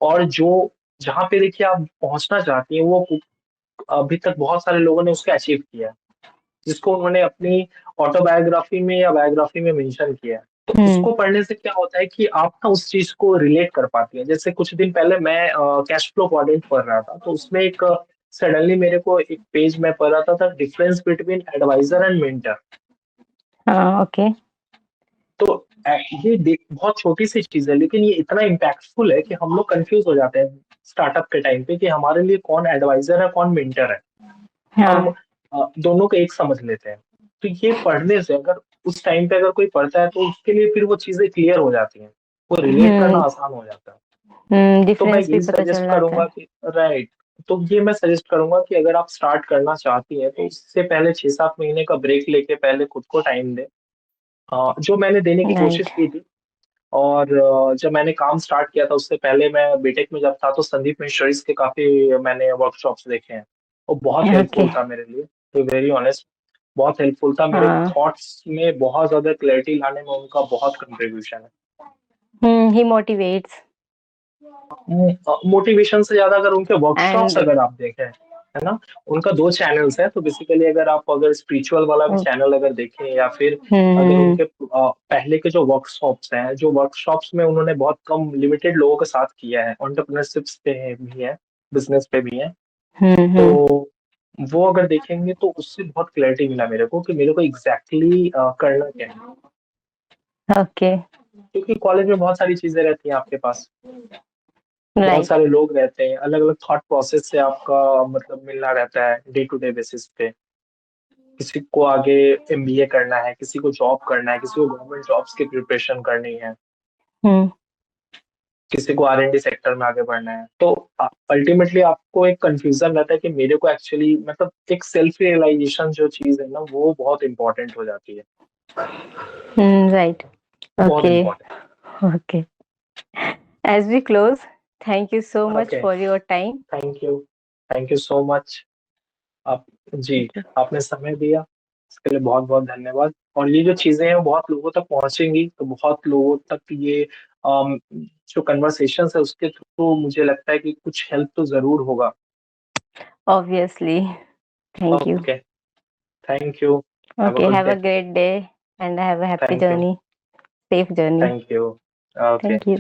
और जो जहाँ पे देखिए आप पहुंचना चाहती हैं वो अभी तक बहुत सारे लोगों ने उसको अचीव किया है, जिसको उन्होंने अपनी ऑटोबायोग्राफी में या बायोग्राफी में मेंशन किया है। तो हम्म उसको पढ़ने से क्या होता है कि आप ना उस चीज को रिलेट कर पाती हैं। जैसे कुछ दिन पहले मैं कैश फ्लो क्वाड्रेंट पढ़ रहा था, तो उसमें एक सडनली मेरे को एक पेज में पढ़ रहा था difference between advisor and mentor. हाँ ओके। तो ये देख बहुत छोटी सी चीज है, लेकिन ये इतना इम्पैक्टफुल है कि हम लोग कंफ्यूज हो जाते हैं स्टार्टअप के टाइम पे कि हमारे लिए कौन एडवाइजर है कौन मेंटर है। हम हाँ। दोनों को एक समझ लेते हैं। तो ये पढ़ने से, अगर उस टाइम पे अगर कोई पढ़ता है तो उसके लिए फिर वो चीजें क्लियर हो जाती हैं, वो रिलेट करना आसान हो जाता है। तो मैं डिफरेंस भी यही पता चल सजेस्ट जाता करूंगा है। कि, राइट, तो ये मैं सजेस्ट करूंगा कि अगर आप स्टार्ट करना चाहती हैं तो उससे पहले 6-7 महीने का ब्रेक लेके पहले खुद को टाइम दें, जो मैंने देने की राइट। कोशिश की थी। और जब मैंने काम स्टार्ट किया था उससे पहले, मैं बीटेक में जब था, तो संदीप मिश्रीज के काफी मैंने वर्कशॉप्स देखे हैं। वो बहुत ओके। हेल्पफुल था मेरे लिए, टू वेरी ऑनेस्ट, बहुत हेल्पफुल था। मेरे हाँ। थॉट्स में बहुत ज्यादा क्लैरिटी लाने में उनका बहुत कंट्रीब्यूशन है। ही मोटिवेट्स मोटिवेशन से ज्यादा अगर उनके वर्कशॉप्स एंड अगर आप देखें, है ना, उनका दो चैनल्स है, तो बेसिकली अगर आप अगर स्पिरिचुअल वाला भी चैनल अगर देखें, या फिर अगर हम्म उनके पहले के जो वर्कशॉप्स हैं, जो वर्कशॉप्स में उन्होंने बहुत कम लिमिटेड लोगों के साथ किया है, एंटरप्रेन्योरशिप पे भी है, बिजनेस पे भी है, तो हम्म। वो अगर देखेंगे तो उससे बहुत क्लैरिटी मिला मेरे को कि मेरे को एग्जैक्टली करना क्या है। ओके। क्योंकि कॉलेज में बहुत सारी चीजें रहती हैं आपके पास, बहुत राइट। सारे लोग रहते हैं, अलग अलग थॉट प्रोसेस से आपका मतलब मिलना रहता है डे टू डे बेसिस पे। किसी को आगे एमबीए करना है, किसी को जॉब करना है, किसी को गवर्नमेंट जॉब्स की प्रिपरेशन करनी है, हम्म किसी को आर&डी सेक्टर में आगे बढ़ना है। तो अल्टीमेटली आपको एक कंफ्यूजन रहता है कि मेरे को एक्चुअली, मतलब एक सेल्फ रियलाइजेशन जो चीज है ना, वो बहुत इंपॉर्टेंट हो जाती है, राइट। बहुत okay. Important. Okay. As we close, thank you so much okay, for your time. Thank you, thank you so much. आप, जी, Thank you. आपने समय दिया, इसके लिए बहुत बहुत धन्यवाद। और ये जो चीजें हैं वो बहुत लोगों तक पहुंचेंगी, तो बहुत लोगों तक ये जो कन्वर्सेशन है उसके थ्रू मुझे लगता है कि कुछ हेल्प तो जरूर होगा। Obviously. Thank you. Okay, thank you, have a Okay, good have a day. great day and have a happy thank you, journey. Safe journey. Thank you. Okay. Thank you.